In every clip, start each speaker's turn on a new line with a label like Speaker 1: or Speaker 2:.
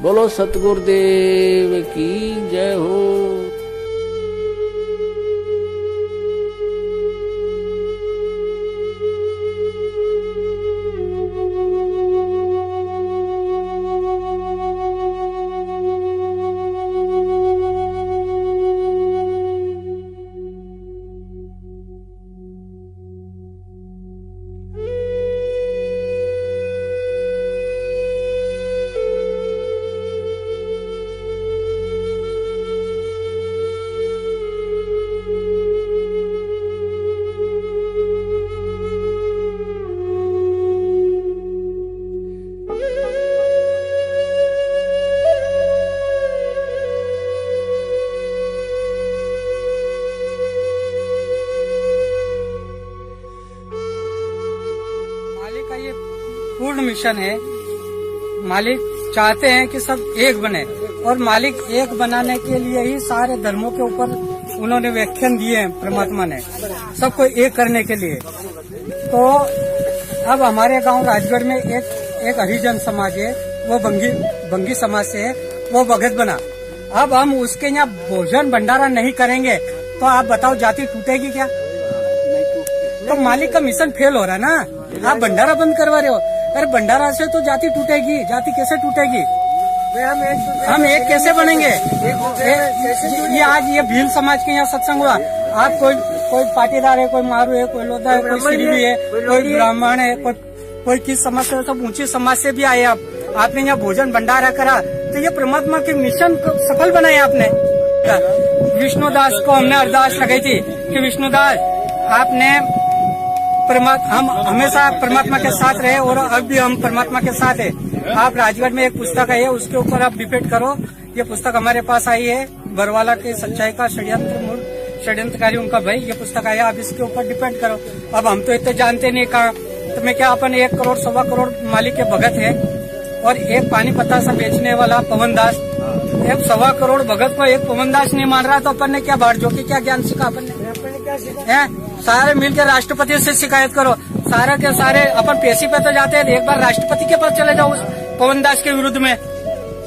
Speaker 1: बोलो सतगुरुदेव की जय हो।
Speaker 2: का ये पूर्ण मिशन है। मालिक चाहते हैं कि सब एक बने, और मालिक एक बनाने के लिए ही सारे धर्मों के ऊपर उन्होंने व्याख्यान दिए हैं परमात्मा ने, सबको एक करने के लिए। तो अब हमारे गांव राजगढ़ में एक हरिजन समाज है, वो बंगी समाज से है, वो भगत बना। अब हम उसके यहाँ भोजन भंडारा नहीं करेंगे तो आप बताओ जाति टूटेगी क्या? तो मालिक का मिशन फेल हो रहा है ना। आप भंडारा बंद करवा रहे हो। अरे भंडारा से तो जाति टूटेगी, जाति कैसे टूटेगी? हम एक कैसे बनेंगे? ये आज ये भील समाज के यहाँ सत्संग हुआ। आप कोई पाटीदार है, कोई मारू है, कोई लोधा है, कोई सिरवी है, कोई ब्राह्मण है, कोई किस समाज से, सब ऊंची समाज से भी आए। आपने यहाँ भोजन भंडारा करा तो ये परमात्मा के मिशन को सफल बनाया आपने। विष्णुदास को हमने अरदास लगाई थी कि विष्णुदास आपने हम हमेशा परमात्मा के साथ रहे और अब भी हम परमात्मा के साथ है। आप राजगढ़ में एक पुस्तक है, उसके ऊपर आप डिपेंड करो। ये पुस्तक हमारे पास आई है, बरवाला के सच्चाई का षड्यंत्रकारी उनका भाई, ये पुस्तक आया। आप इसके ऊपर डिपेंड करो। अब हम तो इतने जानते नहीं कहाँ तो मैं क्या, अपन 1 करोड़ 1.25 करोड़ मालिक के भगत है, और एक पानी पत्ता सा बेचने वाला पवन दास, एक 1.25 करोड़ भगत को एक पवन दास नहीं मान रहा तो अपन ने क्या बाढ़ जो की क्या ज्ञान सीखा? अपन ने क्या सीखा? सारे मिलकर राष्ट्रपति से शिकायत करो। सारे के सारे अपन पेशी पे तो जाते हैं, एक बार राष्ट्रपति के पास चले जाओ उस पवन दास के विरुद्ध में।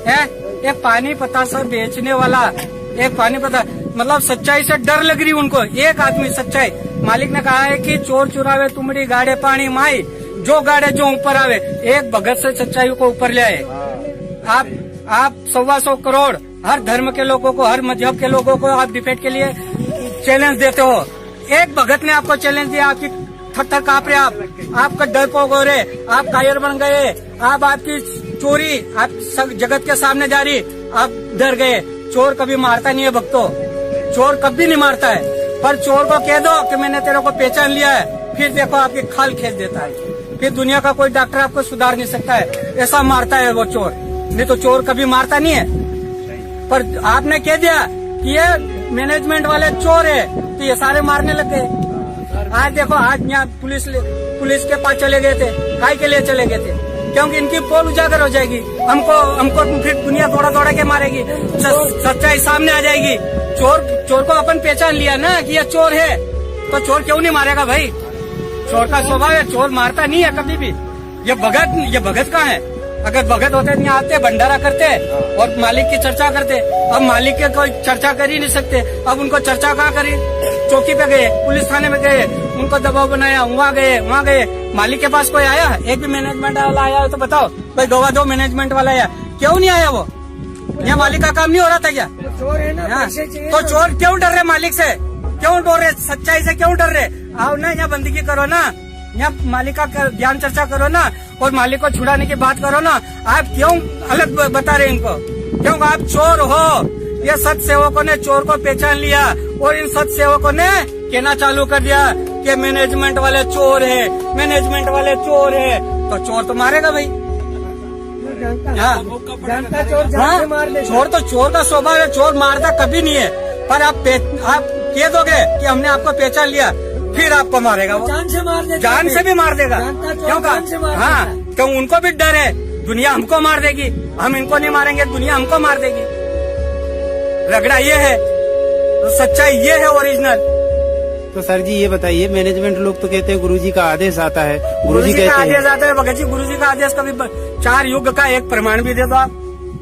Speaker 2: है एक पानी पत्ता सा बेचने वाला, एक पानी पत्ता, मतलब सच्चाई से डर लग रही उनको। एक आदमी सच्चाई, मालिक ने कहा है कि चोर चुरावे तुमड़ी गाड़े पानी माई, जो गाड़े जो ऊपर आवे। एक भगत से सच्चाई को ऊपर ले आए। आप 125 करोड़ हर धर्म के लोगों को, हर मजहब के लोगों को आप डिबेट के लिए चैलेंज देते हो। एक भगत ने आपको चैलेंज दिया, आपकी थर कांप रहे, आपका डरपोक हो रहे, आप कायर बन गए, आपकी चोरी आप सब जगत के सामने जा रही, आप डर गए। चोर कभी मारता नहीं है भक्तों, चोर कभी नहीं मारता है। पर चोर को कह दो कि मैंने तेरे को पहचान लिया है, फिर देखो आपकी खाल खींच देता है। फिर दुनिया का कोई डॉक्टर आपको सुधार नहीं सकता है, ऐसा मारता है वो चोर। नहीं तो चोर कभी मारता नहीं है। पर आपने कह दिया कि ये मैनेजमेंट वाले चोर है तो ये सारे मारने लग गए। आज देखो, आज यहाँ पुलिस के पास चले गए थे, काय के लिए चले गए थे? क्योंकि इनकी पोल उजागर हो जाएगी, हमको फिर दुनिया दौड़ा के मारेगी, सच्चाई सामने आ जाएगी। चोर को अपन पहचान लिया ना कि ये चोर है, तो चोर क्यों नहीं मारेगा भाई? चोर का स्वभाव है, चोर मारता नहीं है कभी भी। ये भगत कहाँ है? अगर भगत होते तो यहाँ आते, भंडारा करते और मालिक की चर्चा करते। अब मालिक के कोई चर्चा कर ही नहीं सकते। अब उनको चर्चा कहाँ करी? चौकी पे गए, पुलिस थाने में गए, उनको दबाव बनाया, वहाँ गए। मालिक के पास कोई आया? एक भी मैनेजमेंट वाला आया हो तो बताओ, कोई गवा दो मैनेजमेंट वाला आया, क्यों नहीं आया? वो यहाँ मालिक का काम नहीं हो रहा था क्या? चोर है ना, तो चोर क्यों डर रहे मालिक से? क्यों डर रहे? सच्चाई से क्यों डर रहे? आओ ना, यहाँ बंदगी करो ना, यहाँ मालिक का ज्ञान चर्चा करो ना, और मालिक को छुड़ाने की बात करो ना। आप क्यों अलग बता रहे इनको? क्यों आप चोर हो? ये सत सेवकों ने चोर को पहचान लिया और इन सत सेवकों ने कहना चालू कर दिया कि मैनेजमेंट वाले चोर है, मैनेजमेंट वाले चोर है। तो चोर तो मारेगा भाई। चोर तो चोर का स्वभाव है, चोर मारता कभी नहीं है। पर आप कह दोगे कि हमने आपको पहचान लिया, फिर आपको मारेगा वो, जान से भी मार देगा। क्यों का? हाँ, क्यों? उनको भी डर है, दुनिया हमको मार देगी, हम इनको नहीं मारेंगे, दुनिया हमको मार देगी। रगड़ा ये है, तो सच्चाई ये है ओरिजिनल।
Speaker 3: तो सर जी ये बताइए, मैनेजमेंट लोग तो कहते हैं गुरुजी का आदेश आता है,
Speaker 2: गुरुजी का आदेश आता है। भगत जी, गुरुजी का आदेश कभी 4 युग का एक प्रमाण भी दे दो आप।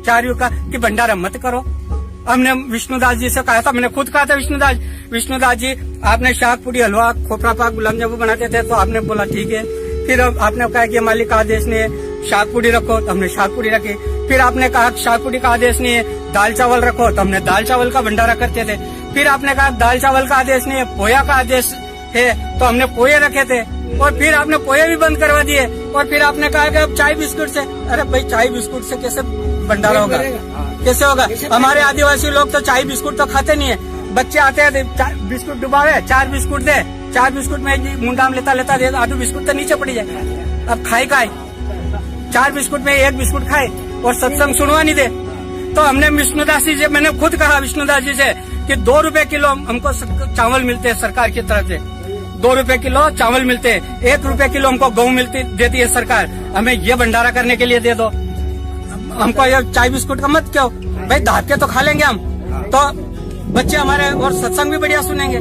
Speaker 2: चार्यों का कि भंडारा मत करो। हमने विष्णुदास जी से कहा था, मैंने खुद कहा था विष्णुदास जी आपने शाक पूरी हलवा खोपरा पाक गुलाब जामुन बनाते थे, तो आपने बोला ठीक है। फिर आपने कहा कि मालिक का आदेश नहीं है शाक पूरी रखो, तो हमने शाक पूरी रखी। फिर आपने कहा शाक पूरी का आदेश नहीं है दाल चावल रखो, तो हमने दाल चावल का भंडारा करते थे। फिर आपने कहा दाल चावल का आदेश नहीं है पोया का आदेश है, तो हमने पोहे रखे थे। और फिर आपने पोहे भी बंद करवा दिए। और फिर आपने कहा कि अब चाय बिस्कुट से, अरे भाई चाय बिस्कुट से कैसे भंडारा होगा, कैसे होगा? हमारे आदिवासी लोग तो चाय बिस्कुट तो खाते नहीं है। बच्चे आते हैं बिस्कुट डुबावे, 4 बिस्कुट दे, 4 बिस्कुट में मुंडाम लेता दे, आधू बिस्कुट तो नीचे पड़ी जाए। अब खाए 4 बिस्कुट में 1 बिस्कुट खाए और सत्संग सुनवा नहीं दे। तो हमने विष्णुदास जी से, मैंने खुद कहा विष्णुदास जी से कि 2 रुपए किलो हमको चावल मिलते हैं सरकार की तरफ से, 2 रुपए किलो चावल मिलते हैं, 1 रुपए किलो हमको गेहूं देती है सरकार, हमें ये भंडारा करने के लिए दे दो। हमको ये चाय बिस्कुट का मत क्यों भाई, दाब के तो खा लेंगे हम, तो बच्चे हमारे और सत्संग भी बढ़िया सुनेंगे।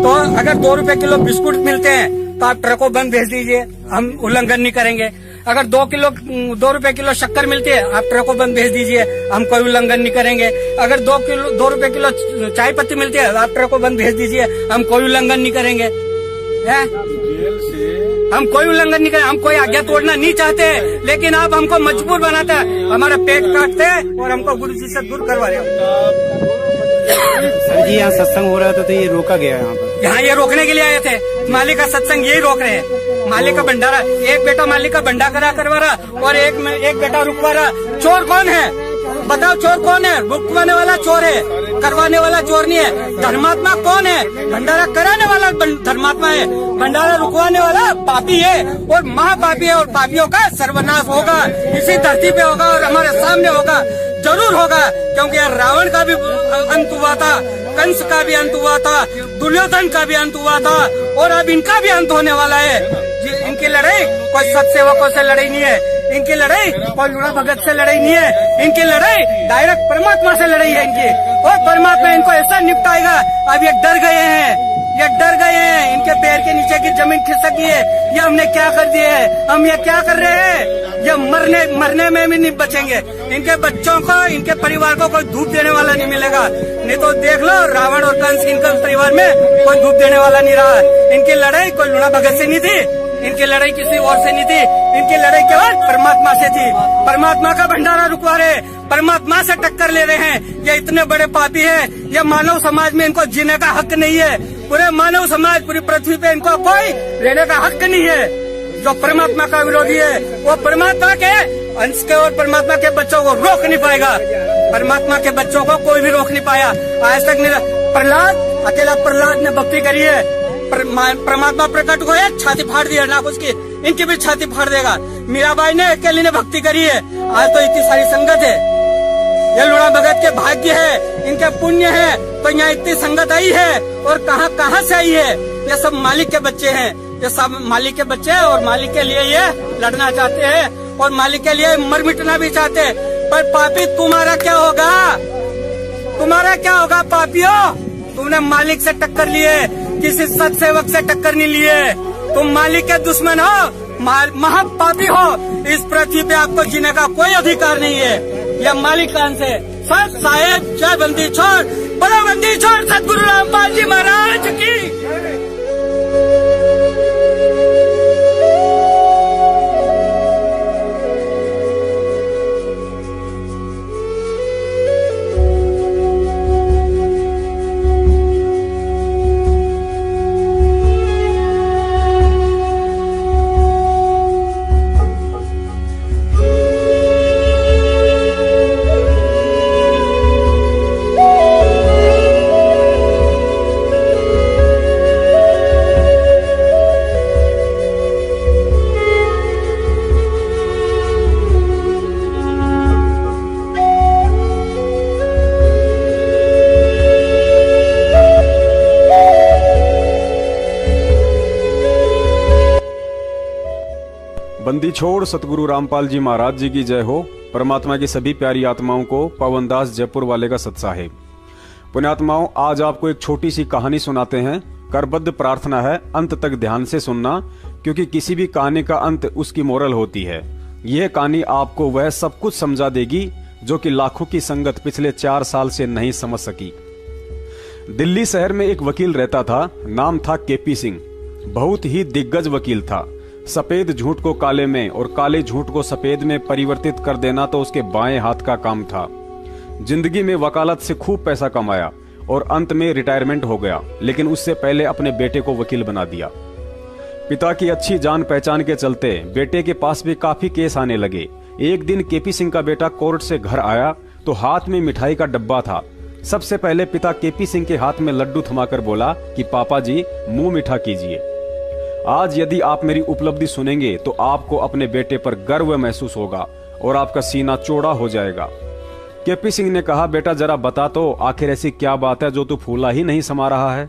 Speaker 2: तो अगर 2 रुपए किलो बिस्कुट मिलते हैं तो आप ट्रकों बंद भेज दीजिए, हम उल्लंघन नहीं करेंगे। अगर 2 रुपए किलो शक्कर मिलती है आप ट्रकों बंद भेज दीजिए, हम कोई उल्लंघन नहीं करेंगे। अगर 2 रुपए किलो चाय पत्ती मिलती है आप ट्रकों बंद भेज दीजिए, हम कोई उल्लंघन नहीं करेंगे। है हम कोई उल्लंघन नहीं करें, हम कोई आज्ञा तोड़ना नहीं चाहते, लेकिन आप हमको मजबूर बनाते हैं, हमारा पेट काटते हैं और हमको गुरु जी से दूर करवा रहे हो।
Speaker 3: सर जी यहाँ सत्संग हो रहा था तो ये रोका गया यहाँ पर?
Speaker 2: यहाँ ये रोकने के लिए आए थे, मालिक का सत्संग यही रोक रहे हैं। मालिक का भंडारा, एक बेटा मालिक का भंडारा करवा रहा और एक बेटा रुकवा रहा। चोर कौन है बताओ, चोर कौन है? रुकवाने वाला चोर है, करवाने वाला चोर नहीं है। धर्मात्मा कौन है? भंडारा कराने वाला धर्मात्मा है, भंडारा रुकवाने वाला पापी है और महापापी है। और पापियों का सर्वनाश होगा, इसी धरती पे होगा और हमारे सामने होगा, जरूर होगा। क्योंकि रावण का भी अंत हुआ था, कंस का भी अंत हुआ था, दुर्योधन का भी अंत हुआ था और अब इनका भी अंत होने वाला है। इनकी लड़ाई कोई सत्सेवकों से लड़ाई नहीं है, इनकी लड़ाई कोई लूणा भगत से लड़ाई नहीं है, इनकी लड़ाई डायरेक्ट परमात्मा से लड़ाई है इनकी। और परमात्मा इनको ऐसा निपटाएगा। अब ये डर गए हैं, इनके पैर के नीचे की जमीन खिसक गई है। ये हमने क्या कर दिया है, हम ये क्या कर रहे हैं? ये मरने में भी नहीं बचेंगे। इनके बच्चों को, इनके परिवार को कोई धूप देने वाला नहीं मिलेगा। नहीं तो देख लो रावण और कंस, इनके परिवार में कोई धूप देने वाला नहीं रहा। इनकी लड़ाई कोई लूणा भगत से नहीं थी, इनकी लड़ाई किसी और से नहीं थी, इनकी लड़ाई केवल परमात्मा से थी। परमात्मा का भंडारा रुकवा रहे, परमात्मा से टक्कर ले रहे हैं। ये इतने बड़े पापी है, ये मानव समाज में इनको जीने का हक नहीं है। पूरे मानव समाज, पूरी पृथ्वी पे इनको कोई रहने का हक नहीं है। जो परमात्मा का विरोधी है वो परमात्मा के अंश के और परमात्मा के बच्चों को रोक नहीं पाएगा। परमात्मा के बच्चों को कोई भी रोक नहीं पाया आज तक। अकेला प्रहलाद ने भक्ति करी है, परमात्मा प्रकट हुए, छाती फाड़ दी नाक उसकी, इनकी भी छाती फाड़ देगा। मीराबाई ने अकेली ने भक्ति करी है, आज तो इतनी सारी संगत है। ये लूणा भगत के भाग्य है, इनके पुण्य है, तो यहाँ इतनी संगत आई है। और कहाँ से आई है? ये सब मालिक के बच्चे हैं, ये सब मालिक के बच्चे हैं और मालिक के लिए ये लड़ना चाहते हैं और मालिक के लिए मर मिटना भी चाहते हैं। पर पापी तुम्हारा क्या होगा? तुम्हारा क्या होगा पापियों? तुमने मालिक से टक्कर लिए, किसी सत्सेवक से टक्कर नहीं लिए। तुम मालिक के दुश्मन हो, महापापी हो। इस पृथ्वी पे आपको जीने का कोई अधिकार नहीं है। यह मालिक का अंश है। सत साहेब जय बंदी छोड़, बड़ा बंदी छोड़, सतगुरु रामपाल जी महाराज की।
Speaker 4: बंदी छोड़ सतगुरु रामपाल जी महाराज जी की जय हो। परमात्मा की सभी प्यारी आत्माओं को पवनदास जयपुर वाले का सत्साहेब। पुण्यात्माओं, आज आपको एक छोटी सी कहानी सुनाते हैं। करबद्ध प्रार्थना है अंत तक ध्यान से सुनना, क्योंकि किसी भी कहानी का अंत उसकी मोरल होती है। यह कहानी आपको वह सब कुछ समझा देगी जो कि लाखों की संगत पिछले 4 साल से नहीं समझ सकी। दिल्ली शहर में एक वकील रहता था, नाम था केपी सिंह। बहुत ही दिग्गज वकील था। सफेद झूठ को काले में और काले झूठ को सफेद में परिवर्तित कर देना तो उसके बाएं हाथ का काम था। जिंदगी में वकालत से खूब पैसा कमाया और अंत में रिटायरमेंट हो गया, लेकिन उससे पहले अपने बेटे को वकील बना दिया। पिता की अच्छी जान पहचान के चलते बेटे के पास भी काफी केस आने लगे। एक दिन केपी सिंह का बेटा कोर्ट से घर आया तो हाथ में मिठाई का डब्बा था। सबसे पहले पिता केपी सिंह के हाथ में लड्डू थमाकर बोला कि पापा जी मुंह मीठा कीजिए। आज यदि आप मेरी उपलब्धि सुनेंगे तो आपको अपने बेटे पर गर्व महसूस होगा और आपका सीना चौड़ा हो जाएगा। केपी सिंह ने कहा, बेटा जरा बता तो आखिर ऐसी क्या बात है जो तू फूला ही नहीं समा रहा है।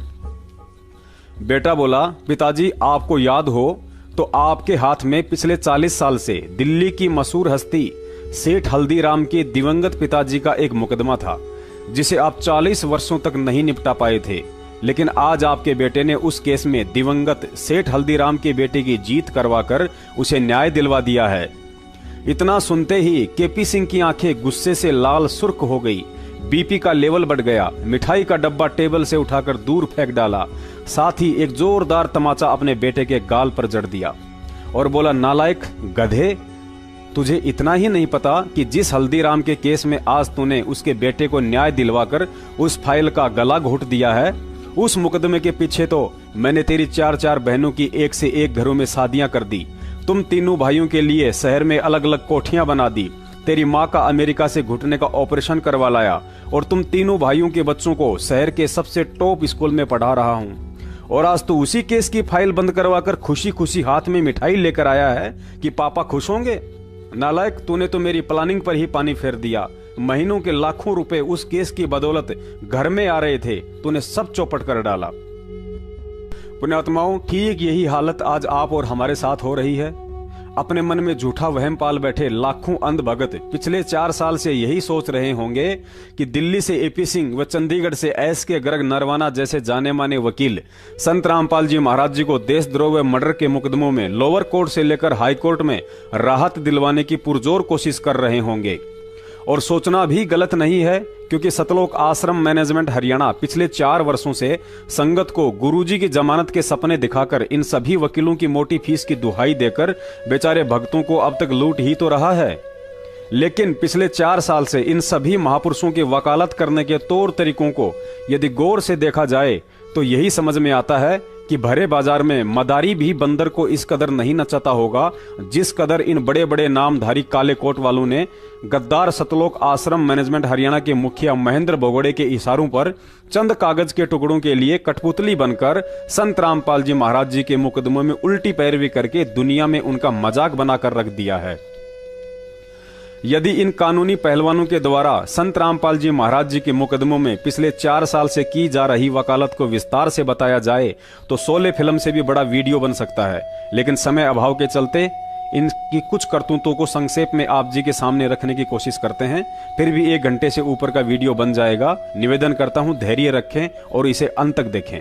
Speaker 4: बेटा बोला, पिताजी आपको याद हो तो आपके हाथ में पिछले 40 साल से दिल्ली की मशहूर हस्ती सेठ हल्दीराम के दिवंगत पिताजी का एक मुकदमा था, जिसे आप 40 वर्षों तक नहीं निपटा पाए थे। लेकिन आज आपके बेटे ने उस केस में दिवंगत सेठ हल्दीराम के बेटे की जीत करवाकर उसे न्याय दिलवा दिया है। इतना सुनते ही केपी सिंह की आंखें गुस्से से लाल सुर्ख हो गई। बीपी का लेवल बढ़ गया। मिठाई का डब्बा टेबल से उठाकर दूर फेंक डाला। साथ ही एक जोरदार तमाचा अपने बेटे के गाल पर जड़ दिया और बोला, नालायक गधे, तुझे इतना ही नहीं पता कि जिस हल्दीराम के केस में आज तूने उसके बेटे को न्याय दिलवाकर उस फाइल का गला घोट दिया है, उस मुकदमे के पीछे तो मैंने तेरी 4 बहनों की एक से एक घरों में शादियां कर दी। तुम तीनों भाइयों के लिए शहर में अलग अलग कोठियां बना दी। तेरी माँ का अमेरिका से घुटने का ऑपरेशन करवा लाया और तुम तीनों भाइयों के बच्चों को शहर के सबसे टॉप स्कूल में पढ़ा रहा हूँ। और आज तो उसी केस की फाइल बंद करवाकर खुशी खुशी हाथ में मिठाई लेकर आया है कि पापा खुश होंगे। नालायक, तूने तो मेरी प्लानिंग पर ही पानी फेर दिया। महीनों के लाखों रुपए उस केस की बदौलत घर में आ रहे थे, तूने सब चौपट कर डाला। पुण्यात्माओं, ठीक यही हालत आज आप और हमारे साथ हो रही है। अपने मन में झूठा वहम पाल बैठे लाखों अंध भगत पिछले 4 साल से यही सोच रहे होंगे कि दिल्ली से एपी सिंह व चंडीगढ़ से एस के गर्ग नरवाना जैसे जाने माने वकील संत रामपाल जी महाराज जी को देशद्रोह व मर्डर के मुकदमों में लोअर कोर्ट से लेकर हाई कोर्ट में राहत दिलवाने की पुरजोर कोशिश कर रहे होंगे। और सोचना भी गलत नहीं है, क्योंकि सतलोक आश्रम मैनेजमेंट हरियाणा पिछले 4 वर्षों से संगत को गुरुजी की जमानत के सपने दिखाकर इन सभी वकीलों की मोटी फीस की दुहाई देकर बेचारे भक्तों को अब तक लूट ही तो रहा है। लेकिन पिछले 4 साल से इन सभी महापुरुषों के वकालत करने के तौर तरीकों को यदि गौर से देखा जाए तो यही समझ में आता है कि भरे बाजार में मदारी भी बंदर को इस कदर नहीं नचाता होगा जिस कदर इन बड़े बड़े नामधारी काले कोट वालों ने गद्दार सतलोक आश्रम मैनेजमेंट हरियाणा के मुखिया महेंद्र भगोड़े के इशारों पर चंद कागज के टुकड़ों के लिए कठपुतली बनकर संत रामपाल जी महाराज जी के मुकदमों में उल्टी पैरवी करके दुनिया में उनका मजाक बनाकर रख दिया है। यदि इन कानूनी पहलवानों के द्वारा संत रामपाल जी महाराज जी के मुकदमों में पिछले 4 साल से की जा रही वकालत को विस्तार से बताया जाए तो 16 फिल्म से भी बड़ा वीडियो बन सकता है। लेकिन समय अभाव के चलते इनकी कुछ करतूतों को संक्षेप में आप जी के सामने रखने की कोशिश करते हैं। फिर भी 1 घंटे से ऊपर का वीडियो बन जाएगा। निवेदन करता हूं, धैर्य रखें और इसे अंत तक देखें।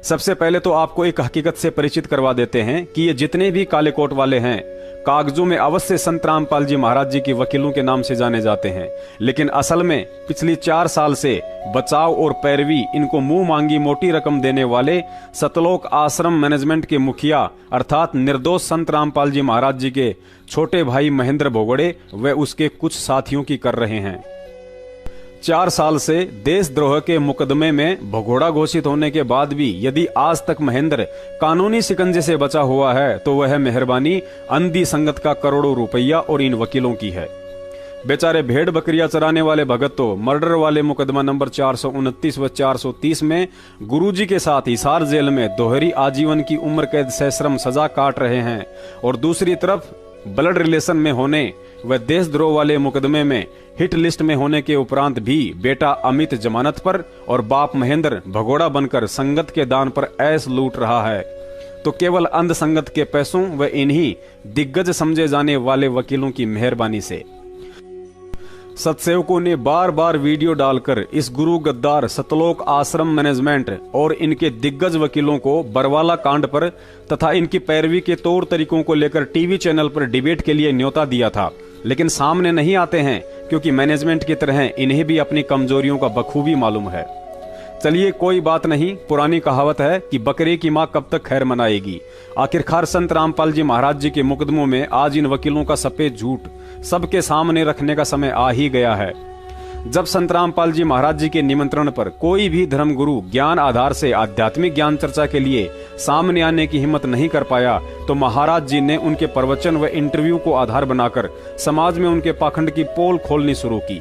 Speaker 4: सबसे पहले तो आपको एक हकीकत से परिचित करवा देते हैं कि ये जितने भी काले कोट वाले हैं कागजों में अवश्य संत रामपाल जी महाराज जी के वकीलों के नाम से जाने जाते हैं, लेकिन असल में पिछली 4 साल से बचाव और पैरवी इनको मुंह मांगी मोटी रकम देने वाले सतलोक आश्रम मैनेजमेंट के मुखिया अर्थात निर्दोष संत रामपाल जी महाराज जी के छोटे भाई महेंद्र भगोड़े व उसके कुछ साथियों की कर रहे हैं। 4 साल से देशद्रोह के मुकदमे में भगोड़ा घोषित होने के बाद भी यदि आज तक महेंद्र कानूनी शिकंजे से बचा हुआ है तो वह मेहरबानी अंधी संगत का करोड़ों रुपया और इन वकीलों की है। बेचारे भेड़ बकरियां चराने वाले भगत तो मर्डर वाले मुकदमा नंबर 429 व 430 में गुरुजी के साथ हिसार जेल में दोहरी आजीवन की उम्र कैद सश्रम सजा काट रहे हैं और दूसरी तरफ ब्लड रिलेशन में होने व देशद्रोह वाले मुकदमे में हिट लिस्ट में होने के उपरांत भी बेटा अमित जमानत पर और बाप महेंद्र भगोड़ा बनकर संगत के दान पर ऐश लूट रहा है, तो केवल अंध संगत के पैसों व इन्हीं दिग्गज समझे जाने वाले वकीलों की मेहरबानी से। सत्सेवकों ने बार बार वीडियो डालकर इस गुरु गद्दार सतलोक आश्रम मैनेजमेंट और इनके दिग्गज वकीलों को बरवाला कांड पर तथा इनकी पैरवी के तौर तरीकों को लेकर टीवी चैनल पर डिबेट के लिए न्योता दिया था, लेकिन सामने नहीं आते हैं क्योंकि मैनेजमेंट की तरह इन्हें भी अपनी कमजोरियों का बखूबी मालूम है। चलिए कोई बात नहीं, पुरानी कहावत है कि बकरे की मां कब तक खैर मनाएगी। आखिरकार संत रामपाल जी महाराज जी के मुकदमों में आज इन वकीलों का सफेद झूठ सबके सामने रखने का समय आ ही गया है। जब संत रामपाल जी महाराज जी के निमंत्रण पर कोई भी धर्मगुरु ज्ञान आधार से आध्यात्मिक ज्ञान चर्चा के लिए सामने आने की हिम्मत नहीं कर पाया, तो महाराज जी ने उनके प्रवचन व इंटरव्यू को आधार बनाकर समाज में उनके पाखंड की पोल खोलनी शुरू की।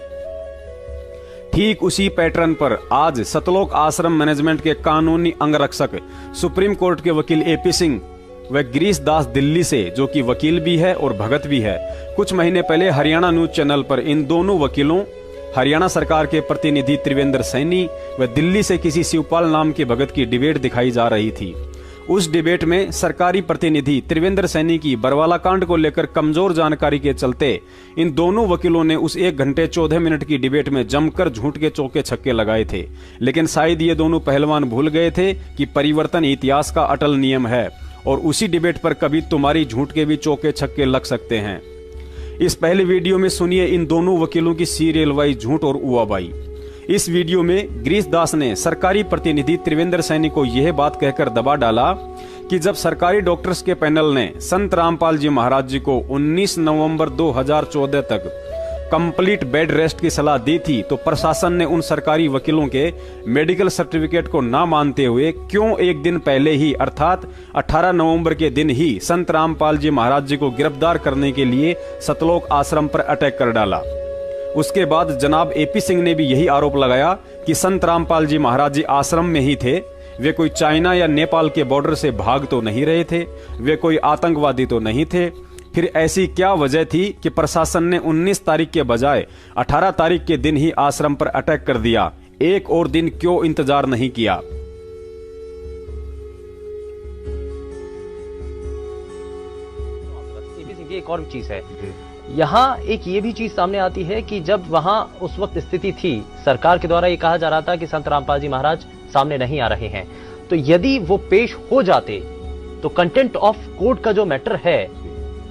Speaker 4: ठीक उसी पैटर्न पर आज सतलोक आश्रम मैनेजमेंट के कानूनी अंगरक्षक सुप्रीम कोर्ट के वकील एपी सिंह व गिरीश दास दिल्ली से, जो कि वकील भी है और भगत भी है, कुछ महीने पहले हरियाणा न्यूज चैनल पर इन दोनों वकीलों, हरियाणा सरकार के प्रतिनिधि त्रिवेंद्र सैनी व दिल्ली से किसी शिवपाल नाम के भगत की डिबेट दिखाई जा रही थी। उस डिबेट में सरकारी प्रतिनिधि त्रिवेंद्र सैनी की बरवाला कांड को लेकर कमजोर जानकारी के चलते इन दोनों वकीलों ने उस 1 घंटे 14 मिनट की डिबेट में जमकर झूठ के चौके छक्के लगाए थे। लेकिन शायद ये दोनों पहलवान भूल गए थे कि परिवर्तन इतिहास का अटल नियम है और उसी डिबेट पर कभी तुम्हारी झूठ के भी चौके छक्के लग सकते हैं। इस पहले वीडियो में सुनिए इन दोनों वकीलों की सीरियल वाइज झूठ और उआबाई। इस वीडियो में गिरीश दास ने सरकारी प्रतिनिधि त्रिवेंद्र सैनी को यह बात कहकर दबा डाला कि जब सरकारी डॉक्टर्स के पैनल ने संत रामपाल जी महाराज जी को 19 नवंबर 2014 तक कंप्लीट बेड रेस्ट की सलाह दी थी, तो प्रशासन ने उन सरकारी वकीलों के मेडिकल सर्टिफिकेट को ना मानते हुए क्यों एक दिन पहले ही अर्थात 18 नवंबर के दिन ही संत रामपाल जी महाराज जी को गिरफ्तार करने के लिए सतलोक आश्रम पर अटैक कर डाला। उसके बाद जनाब एपी सिंह ने भी यही आरोप लगाया कि संत रामपाल जी महाराज जी आश्रम में ही थे, वे कोई चाइना या नेपाल के बॉर्डर से भाग तो नहीं रहे थे, वे कोई आतंकवादी तो नहीं थे। फिर ऐसी क्या वजह थी कि प्रशासन ने 19 तारीख के बजाय 18 तारीख के दिन ही आश्रम पर अटैक कर दिया? एक और दिन क्यों इंतजार नहीं किया?
Speaker 5: एक और चीज है, यहाँ एक ये भी चीज सामने आती है कि जब वहां उस वक्त स्थिति थी, सरकार के द्वारा ये कहा जा रहा था कि संत रामपाल जी महाराज सामने नहीं आ रहे हैं, तो यदि वो पेश हो जाते तो कंटेंट ऑफ कोर्ट का जो मैटर है,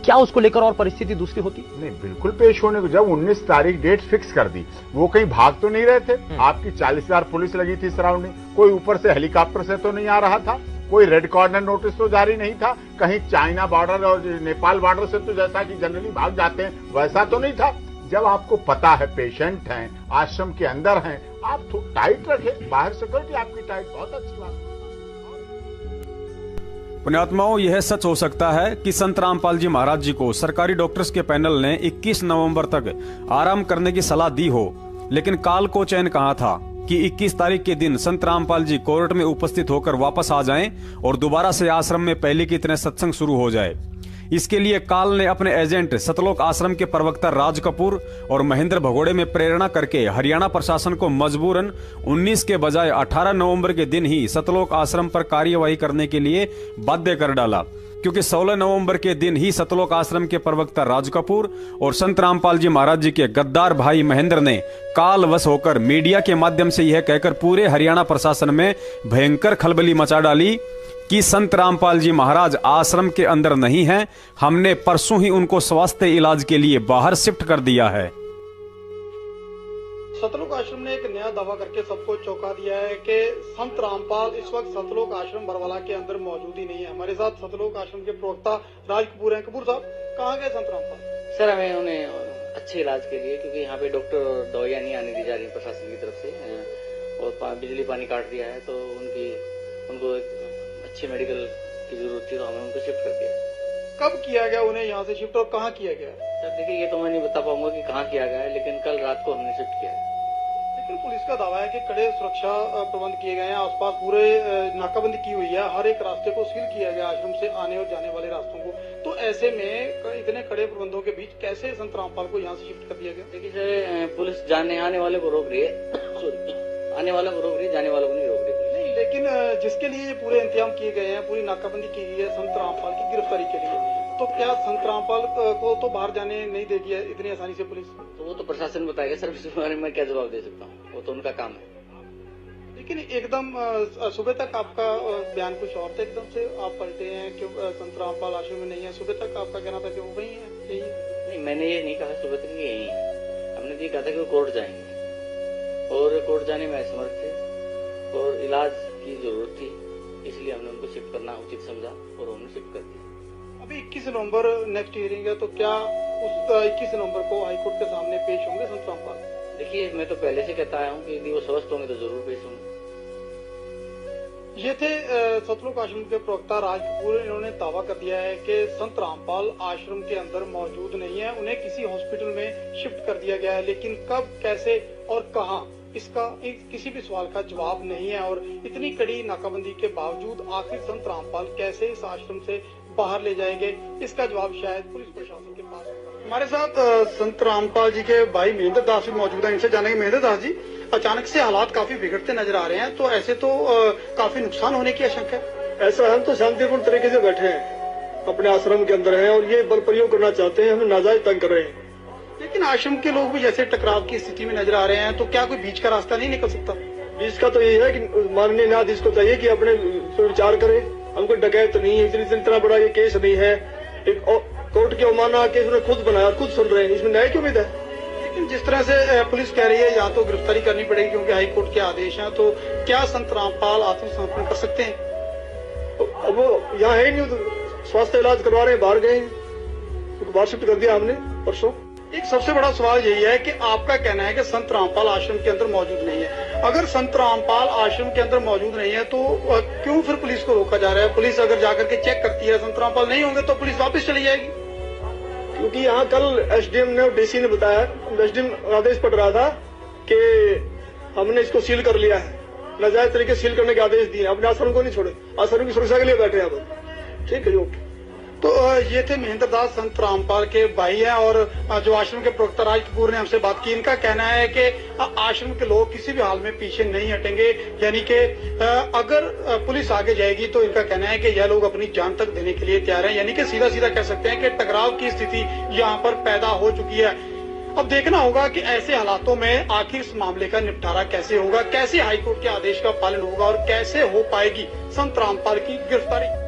Speaker 5: क्या उसको लेकर और परिस्थिति दूसरी होती?
Speaker 6: नहीं, बिल्कुल पेश होने को। जब 19 तारीख डेट फिक्स कर दी, वो कहीं भाग तो नहीं रहे थे। आपकी 40,000 पुलिस लगी थी सराउंडिंग, कोई ऊपर से हेलीकॉप्टर से तो नहीं आ रहा था, कोई रेड कॉर्नर नोटिस तो जारी नहीं था, कहीं चाइना बॉर्डर और नेपाल बॉर्डर से तो जैसा कि जनरली भाग जाते हैं वैसा तो नहीं था। जब आपको पता है पेशेंट हैं, आश्रम के अंदर हैं, आप तो टाइट रखें, बाहर सिक्योरिटी आपकी टाइट, बहुत अच्छी बात।
Speaker 4: पुण्यात्माओं, यह सच हो सकता है कि संत रामपाल जी महाराज जी को सरकारी डॉक्टर्स के पैनल ने 21 नवंबर तक आराम करने की सलाह दी हो, लेकिन काल को चैन कहा था कि 21 तारीख के दिन संत रामपाल जी कोर्ट में उपस्थित होकर वापस आ जाएं और दोबारा से आश्रम में पहले की तरह सत्संग शुरू हो जाए। इसके लिए काल ने अपने एजेंट सतलोक आश्रम के प्रवक्ता राज कपूर और महेंद्र भगोड़े में प्रेरणा करके हरियाणा प्रशासन को मजबूरन 19 के बजाय 18 नवंबर के दिन ही सतलोक आश्रम पर कार्यवाही करने के लिए बाध्य कर डाला, क्योंकि 16 नवंबर के दिन ही सतलोक आश्रम के प्रवक्ता राज कपूर और संत रामपाल जी महाराज जी के गद्दार भाई महेंद्र ने कालवश होकर मीडिया के माध्यम से यह कहकर पूरे हरियाणा प्रशासन में भयंकर खलबली मचा डाली कि संत रामपाल जी महाराज आश्रम के अंदर नहीं हैं, हमने परसों ही उनको स्वास्थ्य इलाज के लिए बाहर शिफ्ट कर दिया है।
Speaker 7: सतलोक आश्रम ने एक नया दावा करके सबको चौंका दिया है कि संत रामपाल इस वक्त सतलोक आश्रम बरवाला के अंदर मौजूद ही नहीं है। हमारे साथ सतलोक आश्रम के प्रवक्ता राज कपूर हैं। कपूर साहब, कहाँ गए संत रामपाल?
Speaker 8: सर, हमें उन्हें अच्छे इलाज के लिए, क्योंकि यहाँ पे डॉक्टर और दवाइयाँ नहीं आने दी जा रही प्रशासन की तरफ से और बिजली पानी काट दिया है, तो उनको अच्छी मेडिकल की जरूरत थी, तो हमने उनको शिफ्ट कर दिया।
Speaker 7: कब किया गया उन्हें यहाँ से शिफ्ट और कहाँ किया गया?
Speaker 8: सर देखिए, ये तो मैं नहीं बता पाऊंगा कि कहाँ किया गया है, लेकिन कल रात को हमने शिफ्ट किया है।
Speaker 7: लेकिन पुलिस का दावा है कि कड़े सुरक्षा प्रबंध किए गए हैं, आसपास पूरे नाकाबंदी की हुई है, हर एक रास्ते को सील किया गया आश्रम से आने और जाने वाले रास्तों को। तो ऐसे में इतने कड़े प्रबंधों के बीच कैसे संत रामपाल को यहाँ से शिफ्ट कर दिया गया?
Speaker 8: देखिए सर, पुलिस आने वाले को रोक रही है, आने वालों को रोक रही है, जाने वालों को नहीं रोक रही।
Speaker 7: नहीं, लेकिन जिसके लिए ये पूरे इंतजाम किए गए हैं, पूरी नाकाबंदी की गई है संत रामपाल की गिरफ्तारी के लिए, तो तो क्या संत रामपाल को तो बाहर जाने नहीं देगी इतनी आसानी से पुलिस?
Speaker 8: तो वो तो प्रशासन बताएगा सर, इस बारे में क्या जवाब दे सकता हूँ, वो तो उनका काम है।
Speaker 7: लेकिन एकदम सुबह तक आपका बयान कुछ और था, एकदम से आप पलटे हैं कि संत रामपाल आश्रम में नहीं है। सुबह तक आपका कहना था कि वो वही है, यही है।
Speaker 8: नहीं, मैंने ये नहीं कहा सुबह तक यही है। हमने ये कहा था कि वो कोर्ट जाएंगे और कोर्ट जाने में असमर्थ थे और इलाज की जरूरत थी, इसलिए हमने उनको शिफ्ट करना उचित समझा और हमने शिफ्ट कर दिया।
Speaker 7: अभी 21 नवंबर नेक्स्ट हियरिंग है, तो क्या उस 21 नवंबर को हाईकोर्ट के सामने पेश होंगे संत रामपाल?
Speaker 8: देखिए, मैं तो पहले से कहता आया हूँ कि यदि वो स्वस्थ होंगे तो जरूर पेश होंगे।
Speaker 7: ये थे सतलोक आश्रम के प्रवक्ता राज कपूर। इन्होंने दावा कर दिया है कि संत रामपाल आश्रम के अंदर मौजूद नहीं है, उन्हें किसी हॉस्पिटल में शिफ्ट कर दिया गया है, लेकिन कब, कैसे और कहां, इसका किसी भी सवाल का जवाब नहीं है। और इतनी कड़ी नाकाबंदी के बावजूद आखिर संत रामपाल कैसे इस आश्रम से बाहर ले जाएंगे, इसका जवाब शायद पुलिस प्रशासन के पास होगा। हमारे साथ संत रामपाल जी के भाई महेंद्र दास भी मौजूद है, इनसे जानेंगे। महेंद्र दास जी, अचानक से हालात काफी बिगड़ते नजर आ रहे हैं, तो ऐसे तो काफी नुकसान होने की आशंका है।
Speaker 9: ऐसा हम तो शांतिपूर्ण तरीके से बैठे हैं, अपने आश्रम के अंदर हैं और ये बल प्रयोग करना चाहते हैं, हमें नाजायज तंग कर रहे हैं।
Speaker 7: लेकिन आश्रम के लोग भी जैसे टकराव की स्थिति में नजर आ रहे हैं, तो क्या कोई बीच का रास्ता नहीं निकल सकता?
Speaker 9: बीच का तो ये है कि माननीय न्यायाधीश को चाहिए कि अपने विचार करे। हमको डकैत नहीं है, इतना बड़ा ये केस नहीं है, एक कोर्ट की अवमानना केस उन्होंने खुद बनाया, खुद सुन रहे हैं, इसमें न्याय की उम्मीद है।
Speaker 7: लेकिन जिस तरह से पुलिस कह रही है या तो गिरफ्तारी करनी पड़ेगी क्योंकि हाईकोर्ट के आदेश हैं, तो क्या संत रामपाल आत्मसमर्पण कर सकते हैं?
Speaker 9: अब वो यहाँ है ही नहीं, स्वास्थ्य इलाज करवा रहे हैं, बाहर गए, बाहर शिफ्ट कर दिया हमने परसों।
Speaker 7: एक सबसे बड़ा सवाल यही है कि आपका कहना है कि संत रामपाल आश्रम के अंदर मौजूद नहीं है। अगर संत रामपाल आश्रम के अंदर मौजूद नहीं है तो क्यों फिर पुलिस को रोका जा रहा है? पुलिस अगर जाकर के चेक करती है संत रामपाल नहीं होंगे तो पुलिस वापस चली जाएगी।
Speaker 9: क्योंकि यहाँ कल एसडीएम ने और डीसी ने बताया, एसडीएम आदेश पड़ रहा था कि हमने इसको सील कर लिया है, नाजायज तरीके सील करने के आदेश दिए, अपने आश्रम को नहीं छोड़े, आश्रम की सुरक्षा के लिए बैठे हैं अब। ठीक है, ओके।
Speaker 7: तो ये थे महेंद्र दास, संत रामपाल के भाई हैं, और जो आश्रम के प्रवक्ता राज कपूर ने हमसे बात की, इनका कहना है कि आश्रम के लोग किसी भी हाल में पीछे नहीं हटेंगे। यानी कि अगर पुलिस आगे जाएगी तो इनका कहना है कि यह लोग अपनी जान तक देने के लिए तैयार हैं। यानी कि सीधा सीधा कह सकते हैं कि टकराव की स्थिति यहाँ पर पैदा हो चुकी है। अब देखना होगा कि ऐसे हालातों में आखिर इस मामले का निपटारा कैसे होगा, कैसे हाईकोर्ट के आदेश का पालन होगा और कैसे हो पाएगी संत रामपाल की गिरफ्तारी।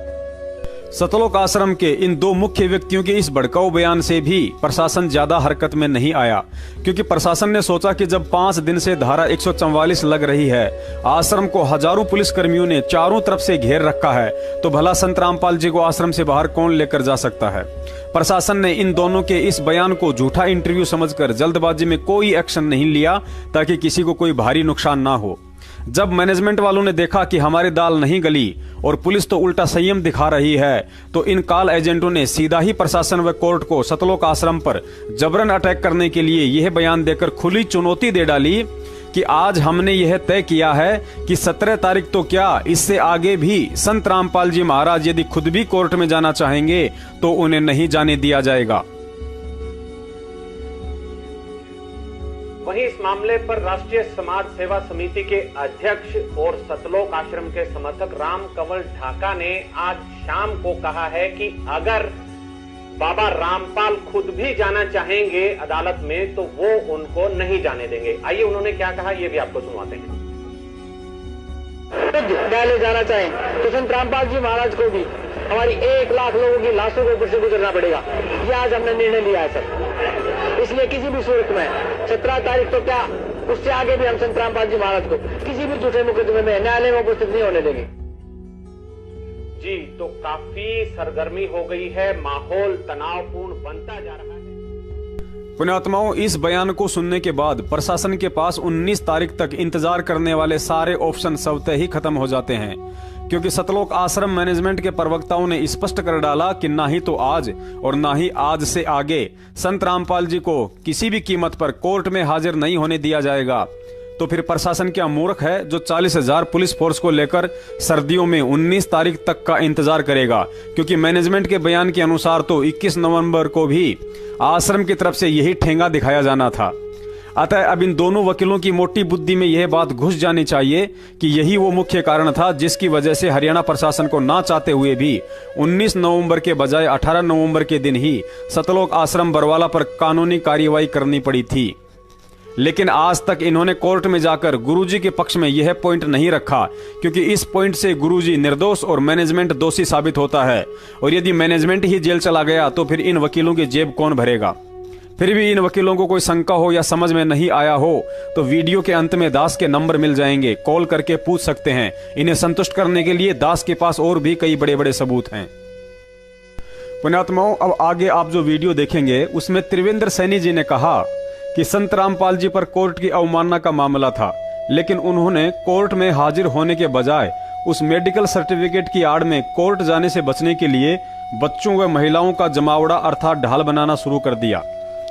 Speaker 4: सतलोक आश्रम के इन दो मुख्य व्यक्तियों के इस भड़काऊ बयान से भी प्रशासन ज्यादा हरकत में नहीं आया, क्योंकि प्रशासन ने सोचा कि जब 5 दिन से धारा 144 लग रही है, आश्रम को हजारों पुलिसकर्मियों ने चारों तरफ से घेर रखा है, तो भला संत रामपाल जी को आश्रम से बाहर कौन लेकर जा सकता है। प्रशासन ने इन दोनों के इस बयान को झूठा इंटरव्यू समझकर जल्दबाजी में कोई एक्शन नहीं लिया ताकि किसी को कोई भारी नुकसान ना हो। जब मैनेजमेंट वालों ने देखा कि हमारी दाल नहीं गली और पुलिस तो उल्टा संयम दिखा रही है, तो इन कॉल एजेंटों ने सीधा ही प्रशासन व कोर्ट को सतलोक आश्रम पर जबरन अटैक करने के लिए यह बयान देकर खुली चुनौती दे डाली कि आज हमने यह तय किया है कि 17 तारीख तो क्या, इससे आगे भी संत रामपाल जी महाराज यदि खुद भी कोर्ट में जाना चाहेंगे तो उन्हें नहीं जाने दिया जाएगा।
Speaker 10: वहीं इस मामले पर राष्ट्रीय समाज सेवा समिति के अध्यक्ष और सतलोक आश्रम के समर्थक राम कंवल ढाका ने आज शाम को कहा है कि अगर बाबा रामपाल खुद भी जाना चाहेंगे अदालत में तो वो उनको नहीं जाने देंगे। आइए उन्होंने क्या कहा ये भी आपको सुनवाते हैं।
Speaker 11: न्यायालय जाना चाहें तो संत रामपाल जी महाराज को भी हमारी 1 लाख लोगों की लाशों के ऊपर से गुजरना पड़ेगा। ये आज हमने निर्णय लिया है सर। इसलिए किसी भी सूरत में 17 तारीख तो क्या, उससे आगे भी हम संत रामपाल जी महाराज को किसी भी झूठे मुकदमे में न्यायालय में उपस्थित नहीं होने देंगे।
Speaker 10: जी, तो काफी सरगर्मी हो गई है, माहौल तनावपूर्ण बनता जा रहा है।
Speaker 4: पुण्यात्माओं, इस बयान को सुनने के बाद प्रशासन के पास 19 तारीख तक इंतजार करने वाले सारे ऑप्शन स्वतः ही खत्म हो जाते हैं, क्योंकि सतलोक आश्रम मैनेजमेंट के प्रवक्ताओं ने स्पष्ट कर डाला कि ना ही तो आज और ना ही आज से आगे संत रामपाल जी को किसी भी कीमत पर कोर्ट में हाजिर नहीं होने दिया जाएगा। तो फिर प्रशासन क्या मूर्ख है जो 40,000 पुलिस फोर्स को लेकर सर्दियों में 19 तारीख तक का इंतजार करेगा, क्योंकि मैनेजमेंट के बयान के अनुसार तो 21 नवंबर को भी आश्रम की तरफ से यही ठेंगा दिखाया जाना था। अतः अब इन दोनों वकीलों की मोटी बुद्धि में यह बात घुस जानी चाहिए कि यही वो मुख्य कारण था जिसकी वजह से हरियाणा प्रशासन को ना चाहते हुए भी 19 नवंबर के बजाय 18 नवंबर के दिन ही सतलोक आश्रम बरवाला पर कानूनी कार्रवाई करनी पड़ी थी। लेकिन आज तक इन्होंने कोर्ट में जाकर गुरुजी के पक्ष में यह पॉइंट नहीं रखा, क्योंकि इस पॉइंट से गुरुजी निर्दोष और मैनेजमेंट दोषी साबित होता है। और यदि मैनेजमेंट ही जेल चला गया तो फिर इन वकीलों की जेब कौन भरेगा। फिर भी इन वकीलों को कोई शंका हो या समझ में नहीं आया हो तो वीडियो के अंत में दास के नंबर मिल जाएंगे, कॉल करके पूछ सकते हैं। इन्हें संतुष्ट करने के लिए दास के पास और भी कई बड़े बड़े सबूत हैं। पुण्यात्माओं, अब आगे आप जो वीडियो देखेंगे उसमें त्रिवेंद्र सैनी जी ने कहा कि संत रामपाल जी पर कोर्ट की अवमानना का मामला था, लेकिन उन्होंने कोर्ट में हाजिर होने के बजाय उस मेडिकल सर्टिफिकेट की आड़ में कोर्ट जाने से बचने के लिए बच्चों व महिलाओं का जमावड़ा अर्थात ढाल बनाना शुरू कर दिया।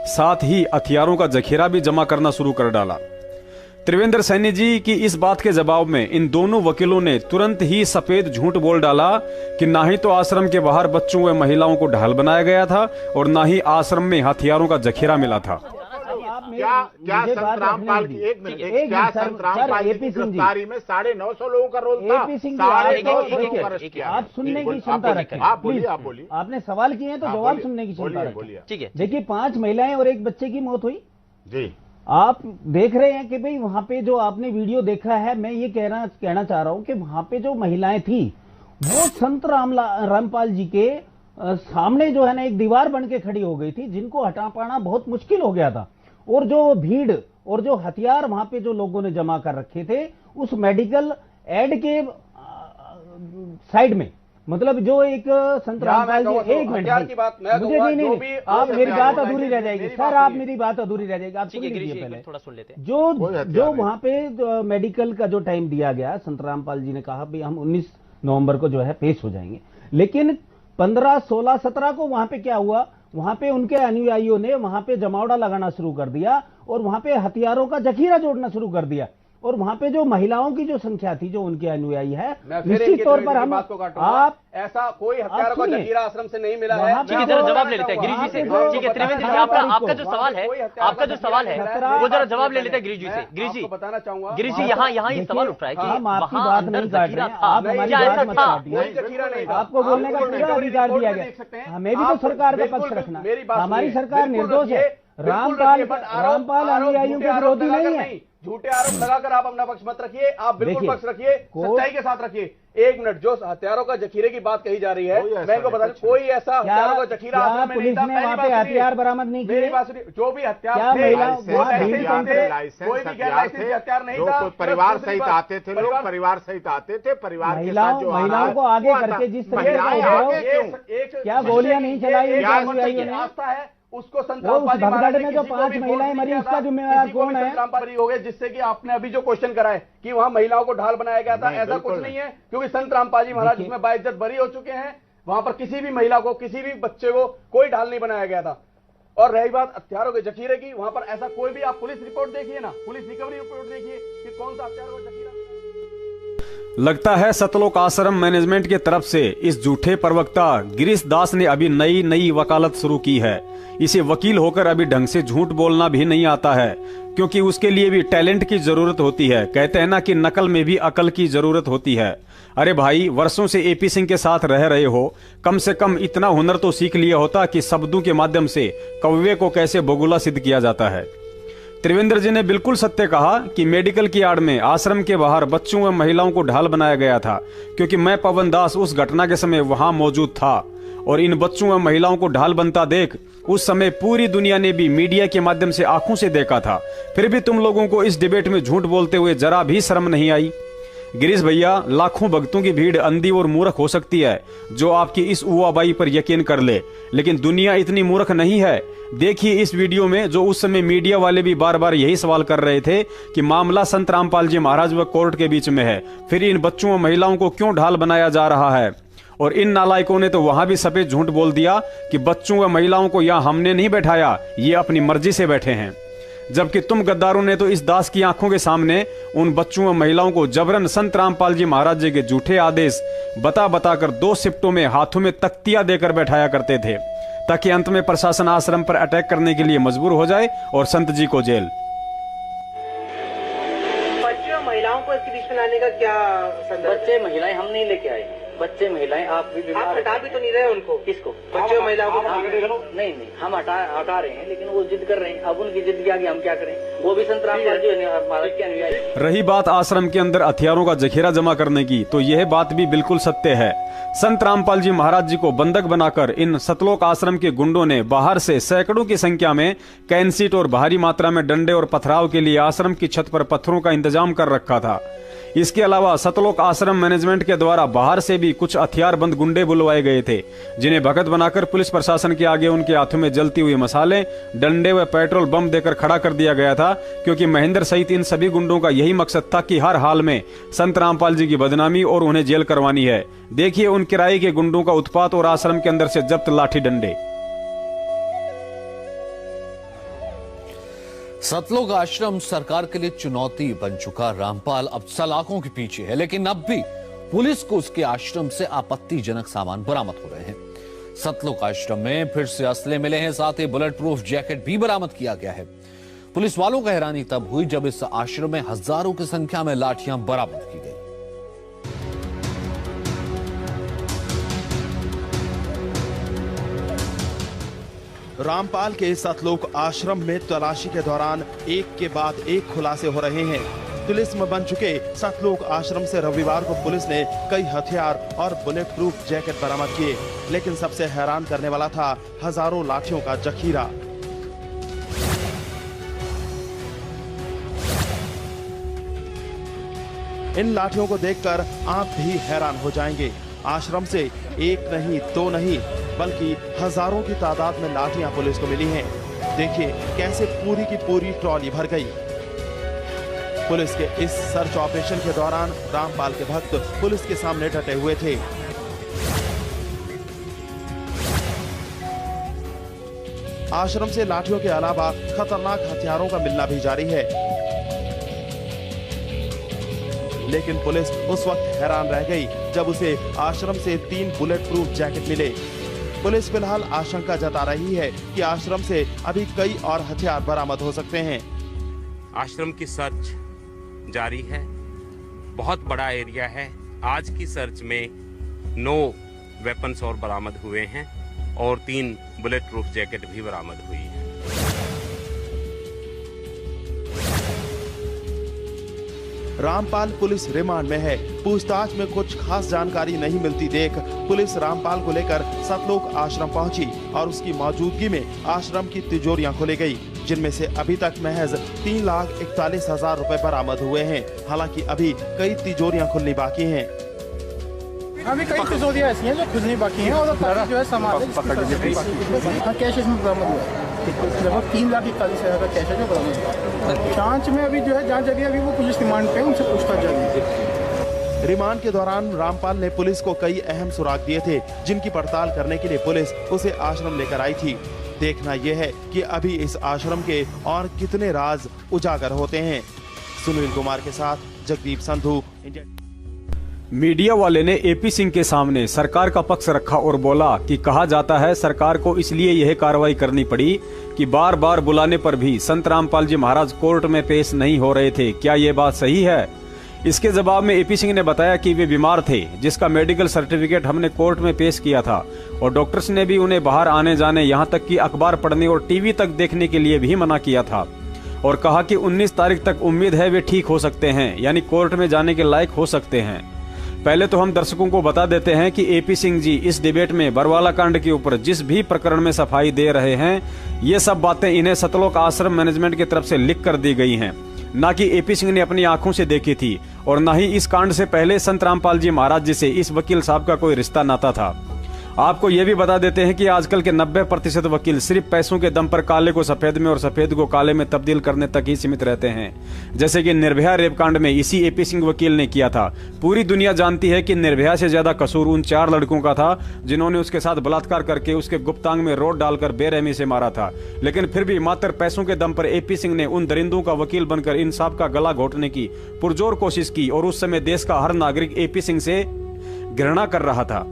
Speaker 4: साथ ही हथियारों का जखीरा भी जमा करना शुरू कर डाला। त्रिवेंद्र सैनी जी की इस बात के जवाब में इन दोनों वकीलों ने तुरंत ही सफेद झूठ बोल डाला कि ना ही तो आश्रम के बाहर बच्चों व महिलाओं को ढाल बनाया गया था और ना ही आश्रम में हथियारों का जखीरा मिला था।
Speaker 6: क्या संत रामपाल की एक मिनट क्या संत रामपाल की गिरफ्तारी में 950 लोगों का रोल था? 950 लोगों को अरेस्ट किया।
Speaker 2: आप सुनने की क्षमता रखें।
Speaker 6: आप बोलिए।
Speaker 2: आपने सवाल किए हैं तो जवाब सुनने की क्षमता रखें।
Speaker 5: ठीक है।
Speaker 2: देखिए 5 महिलाएं और एक बच्चे की मौत हुई
Speaker 6: जी।
Speaker 2: आप देख रहे हैं कि भाई वहां पे जो आपने वीडियो देखा है, मैं ये कहना चाह रहा हूं कि वहां पे जो महिलाएं थी वो संत रामपाल जी के सामने जो है ना एक दीवार बन के खड़ी हो गई थी, जिनको हटा पाना बहुत मुश्किल हो गया था। और जो भीड़ और जो हथियार वहां पे जो लोगों ने जमा कर रखे थे उस मेडिकल एड के साइड में, मतलब जो एक संत रामपाल जी एक मिनट मुझे नहीं आप मेरी बात अधूरी रह जाएगी सर, आप मेरी बात अधूरी रह जाएगी। आप सुन लीजिए पहले,
Speaker 5: थोड़ा सुन लेते हैं।
Speaker 2: जो वहां पे मेडिकल का जो टाइम दिया गया, संत रामपाल जी ने कहा भाई हम 19 नवंबर को जो है पेश हो जाएंगे, लेकिन 15, 16, 17 को वहां पे क्या हुआ, वहां पे उनके अनुयायियों ने वहां पे जमावड़ा लगाना शुरू कर दिया और वहां पे हथियारों का जखीरा जोड़ना शुरू कर दिया। और वहां पे जो महिलाओं की जो संख्या थी जो उनके अनुयायी है, निश्चित तौर पर हम आप
Speaker 12: ऐसा कोई हथियारों का जखीरा आश्रम से नहीं मिला है।
Speaker 5: ठीक है, जरा जवाब ले लेते हैं गिरिजी से। ठीक है त्रिवेंद्र जी, आपका जो सवाल है वो जरा जवाब ले लेते हैं गिरिजी से। गिरिजी
Speaker 12: बताना चाहूंगा,
Speaker 5: गिरिजी यहाँ ये सवाल उठ रहा है कि
Speaker 2: हम आपकी बात नहीं काट रहे हैं, आप हमारी बात मत काटिए। आपको बोलने का पूरा अधिकार दिया गया, हमें भी तो सरकार का पक्ष रखना। हमारी सरकार निर्दोष है, रामपाल अनुयायियों के विरोधी नहीं है।
Speaker 12: झूठे आरोप लगाकर आप अपना पक्ष मत रखिए, आप बिल्कुल पक्ष रखिए, सच्चाई के साथ रखिए। एक मिनट, जो हथियारों का जखीरे की बात कही जा रही है, मैं इनको बता दूं, कोई ऐसा हथियारों का जखीरा आश्रम में नहीं था।
Speaker 2: वहाँ पे हथियार बरामद नहीं किए,
Speaker 12: मेरी बात सुनिए, जो भी हथियार थे वो कोई भी गैर लाइसेंसी हथियार नहीं था।
Speaker 6: परिवार सहित आते थे लोग, परिवार सहित आते थे, परिवार के साथ जो
Speaker 2: महिलाओं को आगे करके जिस तरह क्या गोलियां नहीं चलाई
Speaker 12: आस्था है उसको संत रामपाल जी
Speaker 2: महाराज में जो 5 महिलाएं मरी उसका जिम्मेवार कौन है?
Speaker 12: रामपाल हो गए, जिससे कि आपने अभी जो क्वेश्चन करा है कि वहां महिलाओं को ढाल बनाया गया था, ऐसा कुछ नहीं है, क्योंकि संत रामपाल जी महाराज इसमें बाइज्जत बरी हो चुके हैं। वहां पर किसी भी महिला को, किसी भी बच्चे को कोई ढाल नहीं बनाया गया था। और रही बात हथियारों के जखीरे की, वहां पर ऐसा कोई भी, आप पुलिस रिपोर्ट देखिए ना, पुलिस रिकवरी रिपोर्ट देखिए कि कौन सा हथियारों का जखीरा।
Speaker 4: लगता है सतलोक आश्रम मैनेजमेंट के तरफ से इस झूठे प्रवक्ता गिरीश दास ने अभी नई वकालत शुरू की है। इसे वकील होकर अभी ढंग से झूठ बोलना भी नहीं आता है, क्योंकि उसके लिए भी टैलेंट की जरूरत होती है। कहते हैं ना कि नकल में भी अकल की जरूरत होती है। अरे भाई, वर्षों से एपी सिंह के साथ रह रहे हो, कम से कम इतना हुनर तो सीख लिया होता कि शब्दों के माध्यम से कव्य को कैसे बगुला सिद्ध किया जाता है। त्रिवेंद्र जी ने बिल्कुल सत्य कहा कि मेडिकल की आड़ में आश्रम के बाहर बच्चों व महिलाओं को ढाल बनाया गया था, क्योंकि मैं पवन दास उस घटना के समय वहां मौजूद था और इन बच्चों व महिलाओं को ढाल बनता देख उस समय पूरी दुनिया ने भी मीडिया के माध्यम से आंखों से देखा था। फिर भी तुम लोगों को इस डिबेट में झूठ बोलते हुए जरा भी शर्म नहीं आई। गिरीश भैया, लाखों भक्तों की भीड़ अंधी और मूर्ख हो सकती है जो आपकी इस उवाबाई पर यकीन कर ले, लेकिन दुनिया इतनी मूर्ख नहीं है। देखिए इस वीडियो में जो उस समय मीडिया वाले भी बार बार यही सवाल कर रहे थे कि मामला संत रामपाल जी महाराज व कोर्ट के बीच में है, फिर इन बच्चों व महिलाओं को क्यों ढाल बनाया जा रहा है। और इन नालायकों ने तो वहां भी सफेद झूठ बोल दिया कि बच्चों व महिलाओं को यहां हमने नहीं बैठाया, ये अपनी मर्जी से बैठे हैं। जबकि तुम गद्दारों ने तो इस दास की आंखों के सामने उन बच्चों व महिलाओं को जबरन संत रामपाल जी महाराज जी के झूठे आदेश बता कर 2 शिफ्टों में हाथों में तख्तियां देकर बैठाया करते थे, ताकि अंत में प्रशासन आश्रम पर अटैक करने के लिए मजबूर हो जाए और संत जी को जेल।
Speaker 11: को इसके बीच में लाने का क्या संदर्भ?
Speaker 8: बच्चे महिलाएं हम नहीं लेके आए, बच्चे महिलाएं आप भी बीमार,
Speaker 11: आप हटा भी तो नहीं रहे उनको?
Speaker 8: किसको?
Speaker 11: बच्चे और महिलाओं को?
Speaker 8: नहीं हम हटा रहे हैं, लेकिन वो जिद कर रहे हैं। अब उनकी जिद के आगे हम क्या करें? वो भी संत रामपाल जी महाराज के अनुयायी।
Speaker 4: रही बात आश्रम के अंदर हथियारों का जखीरा जमा करने की, तो यह बात भी बिल्कुल सत्य है। संत रामपाल जी महाराज जी को बंधक बनाकर इन सतलोक आश्रम के गुंडों ने बाहर से सैकड़ों की संख्या में कैंसीट और भारी मात्रा में डंडे और पथराव के लिए आश्रम की छत पर पत्थरों का इंतजाम कर रखा था। इसके अलावा सतलोक आश्रम मैनेजमेंट के द्वारा बाहर से भी कुछ हथियारबंद गुंडे बुलवाए गए थे, जिन्हें भगत बनाकर पुलिस प्रशासन के आगे उनके हाथों में जलती हुई मसाले, डंडे व पेट्रोल बम देकर खड़ा कर दिया गया था, क्योंकि महेंद्र सहित इन सभी गुंडों का यही मकसद था कि हर हाल में संत रामपाल जी की बदनामी और उन्हें जेल करवानी है। देखिए उन किराए के गुंडों का उत्पात और आश्रम के अंदर से जब्त लाठी डंडे।
Speaker 13: सतलोक आश्रम सरकार के लिए चुनौती बन चुका। रामपाल अब सलाखों के पीछे है, लेकिन अब भी पुलिस को उसके आश्रम से आपत्तिजनक सामान बरामद हो रहे हैं। सतलोक आश्रम में फिर से असले मिले हैं, साथ ही बुलेट प्रूफ जैकेट भी बरामद किया गया है। पुलिस वालों को हैरानी तब हुई जब इस आश्रम में हजारों की संख्या में लाठियां बरामद की गई।
Speaker 14: रामपाल के सतलोक आश्रम में तलाशी के दौरान एक के बाद एक खुलासे हो रहे हैं। पुलिस में बन चुके सतलोक आश्रम से रविवार को पुलिस ने कई हथियार और बुलेट प्रूफ जैकेट बरामद किए, लेकिन सबसे हैरान करने वाला था हजारों लाठियों का जखीरा। इन लाठियों को देखकर आप भी हैरान हो जाएंगे। आश्रम से एक नहीं, दो नहीं, बल्कि हजारों की तादाद में लाठियां पुलिस को मिली हैं। देखिए कैसे पूरी की पूरी ट्रॉली भर गई। पुलिस के इस सर्च ऑपरेशन के दौरान रामपाल के भक्त पुलिस के सामने डटे हुए थे। आश्रम से लाठियों के अलावा खतरनाक हथियारों का मिलना भी जारी है, लेकिन पुलिस उस वक्त हैरान रह गई जब उसे आश्रम से 3 बुलेट प्रूफ जैकेट मिले। पुलिस फिलहाल आशंका जता रही है कि आश्रम से अभी कई और हथियार बरामद हो सकते हैं।
Speaker 15: आश्रम की सर्च जारी है, बहुत बड़ा एरिया है। आज की सर्च में 9 वेपन्स और बरामद हुए हैं और 3 बुलेट प्रूफ जैकेट भी बरामद हुई है।
Speaker 14: रामपाल पुलिस रिमांड में है। पूछताछ में कुछ खास जानकारी नहीं मिलती देख पुलिस रामपाल को लेकर सतलोक आश्रम पहुंची और उसकी मौजूदगी में आश्रम की तिजोरियां खोली गई, जिनमें से अभी तक महज 3,41,000 रुपए बरामद हुए हैं। हालांकि अभी कई तिजोरियां खुलनी बाकी हैं।
Speaker 16: अभी कई तिजोरियां ऐसी हैं जो खुलनी बाकी हैं और जो है सामान कैश इसमें बरामद हुआ है। लगभग 3,41,000 का कैश है जो बरामद हुआ। जांच में अभी जो है जांच जारी है, अभी वो पुलिस रिमांड पे उनसे पूछताछ जारी है।
Speaker 14: रिमांड के दौरान रामपाल ने पुलिस को कई अहम सुराग दिए थे, जिनकी पड़ताल करने के लिए पुलिस उसे आश्रम लेकर आई थी। देखना यह है कि अभी इस आश्रम के और कितने राज उजागर होते हैं। सुनील कुमार के साथ जगदीप संधू, इंडिया।
Speaker 4: मीडिया वाले ने एपी सिंह के सामने सरकार का पक्ष रखा और बोला कि कहा जाता है सरकार को इसलिए यह कार्रवाई करनी पड़ी कि बार बार बुलाने पर भी संत रामपाल जी महाराज कोर्ट में पेश नहीं हो रहे थे। क्या ये बात सही है? इसके जवाब में एपी सिंह ने बताया कि वे बीमार थे, जिसका मेडिकल सर्टिफिकेट हमने कोर्ट में पेश किया था और डॉक्टर्स ने भी उन्हें बाहर आने जाने, यहाँ तक कि अखबार पढ़ने और टीवी तक देखने के लिए भी मना किया था और कहा कि 19 तारीख तक उम्मीद है वे ठीक हो सकते हैं, यानी कोर्ट में जाने के लायक हो सकते हैं। पहले तो हम दर्शकों को बता देते हैं कि एपी सिंह जी इस डिबेट में बरवाला कांड के ऊपर जिस भी प्रकरण में सफाई दे रहे हैं, ये सब बातें इन्हें सतलोक आश्रम मैनेजमेंट की तरफ से लिख कर दी गई हैं, ना कि एपी सिंह ने अपनी आंखों से देखी थी और न ही इस कांड से पहले संत रामपाल जी महाराज जी से इस वकील साहब का कोई रिश्ता नाता था। आपको यह भी बता देते हैं कि आजकल के 90% वकील सिर्फ पैसों के दम पर काले को सफेद में और सफेद को काले में तब्दील करने तक ही सीमित रहते हैं, जैसे कि निर्भया रेप कांड में इसी एपी सिंह वकील ने किया था। पूरी दुनिया जानती है कि निर्भया से ज्यादा कसूर उन 4 लड़कों का था जिन्होंने उसके साथ बलात्कार करके उसके गुप्तांग में रोड डालकर बेरहमी से मारा था, लेकिन फिर भी मात्र पैसों के दम पर एपी सिंह ने उन दरिंदों का वकील बनकर इंसाफ का गला घोटने की पुरजोर कोशिश की और उस समय देश का हर नागरिक एपी सिंह से घृणा कर रहा था।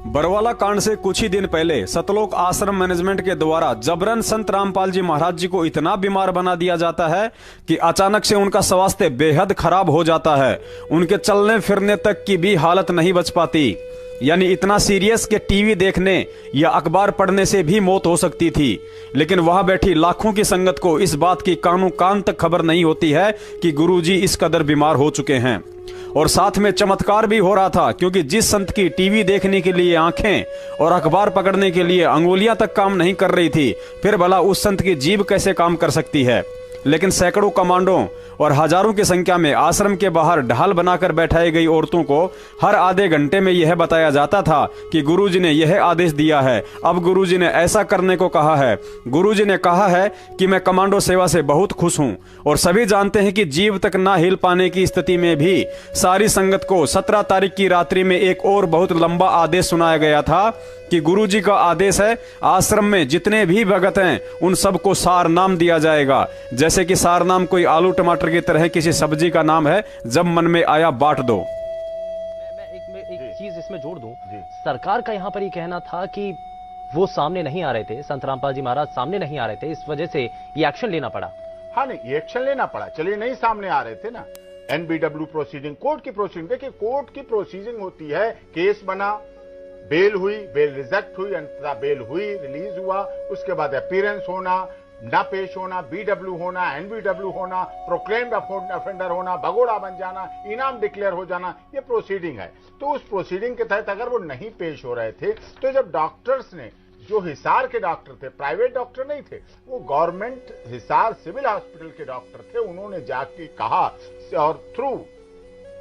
Speaker 4: बरवाला कांड से कुछ ही दिन पहले सतलोक आश्रम मैनेजमेंट के द्वारा जबरन संत रामपाल जी महाराज जी को इतना बीमार बना दिया जाता है कि अचानक से उनका स्वास्थ्य बेहद खराब हो जाता है। उनके चलने फिरने तक की भी हालत नहीं बच पाती, यानी इतना सीरियस कि टीवी देखने या अखबार पढ़ने से भी मौत हो सकती थी। लेकिन वहां बैठी लाखों की संगत को इस बात की कानों कान तक खबर नहीं होती है कि गुरुजी इस कदर बीमार हो चुके हैं। और साथ में चमत्कार भी हो रहा था, क्योंकि जिस संत की टीवी देखने के लिए आंखें और अखबार पकड़ने के लिए अंगुलियां तक काम नहीं कर रही थी, फिर भला उस संत की जीभ कैसे काम कर सकती है। लेकिन सैकड़ों कमांडों और हजारों की संख्या में आश्रम के बाहर ढाल बनाकर बैठाई गई औरतों को हर आधे घंटे में यह बताया जाता था कि गुरुजी ने यह आदेश दिया है, अब गुरुजी ने ऐसा करने को कहा है। गुरुजी ने कहा है कि मैं कमांडो सेवा से बहुत खुश हूं। और सभी जानते हैं कि जीव तक ना हिल पाने की स्थिति में भी सारी संगत को 17 तारीख की रात्रि में एक और बहुत लंबा आदेश सुनाया गया था कि गुरुजी का आदेश है, आश्रम में जितने भी भगत हैं उन सबको सार नाम दिया जाएगा। जैसे कि सार नाम कोई आलू टमाटर की तरह किसी सब्जी का नाम है, जब मन में आया बांट दो।
Speaker 5: मैं एक चीज इसमें जोड़ दूं, सरकार का यहाँ पर ये कहना था कि वो सामने नहीं आ रहे थे, संत रामपाल जी महाराज सामने नहीं आ रहे थे, इस वजह से ये एक्शन लेना पड़ा।
Speaker 6: हाँ नहीं, ये एक्शन लेना पड़ा, चलिए नहीं सामने आ रहे थे ना। NBW प्रोसीडिंग, कोर्ट की प्रोसीडिंग, देखिए कोर्ट की प्रोसीडिंग होती है, केस बना, बेल हुई, बेल रिजेक्ट हुई, अंततः बेल हुई, रिलीज हुआ, उसके बाद अपीयरेंस होना, ना पेश होना, BW होना, NBW होना, प्रोक्लेम्ड ऑफेंडर होना, भगोड़ा बन जाना, इनाम डिक्लेयर हो जाना, ये प्रोसीडिंग है। तो उस प्रोसीडिंग के तहत अगर वो नहीं पेश हो रहे थे, तो जब डॉक्टर्स ने, जो हिसार के डॉक्टर थे, प्राइवेट डॉक्टर नहीं थे, वो गवर्नमेंट हिसार सिविल हॉस्पिटल के डॉक्टर थे, उन्होंने जाके कहा और थ्रू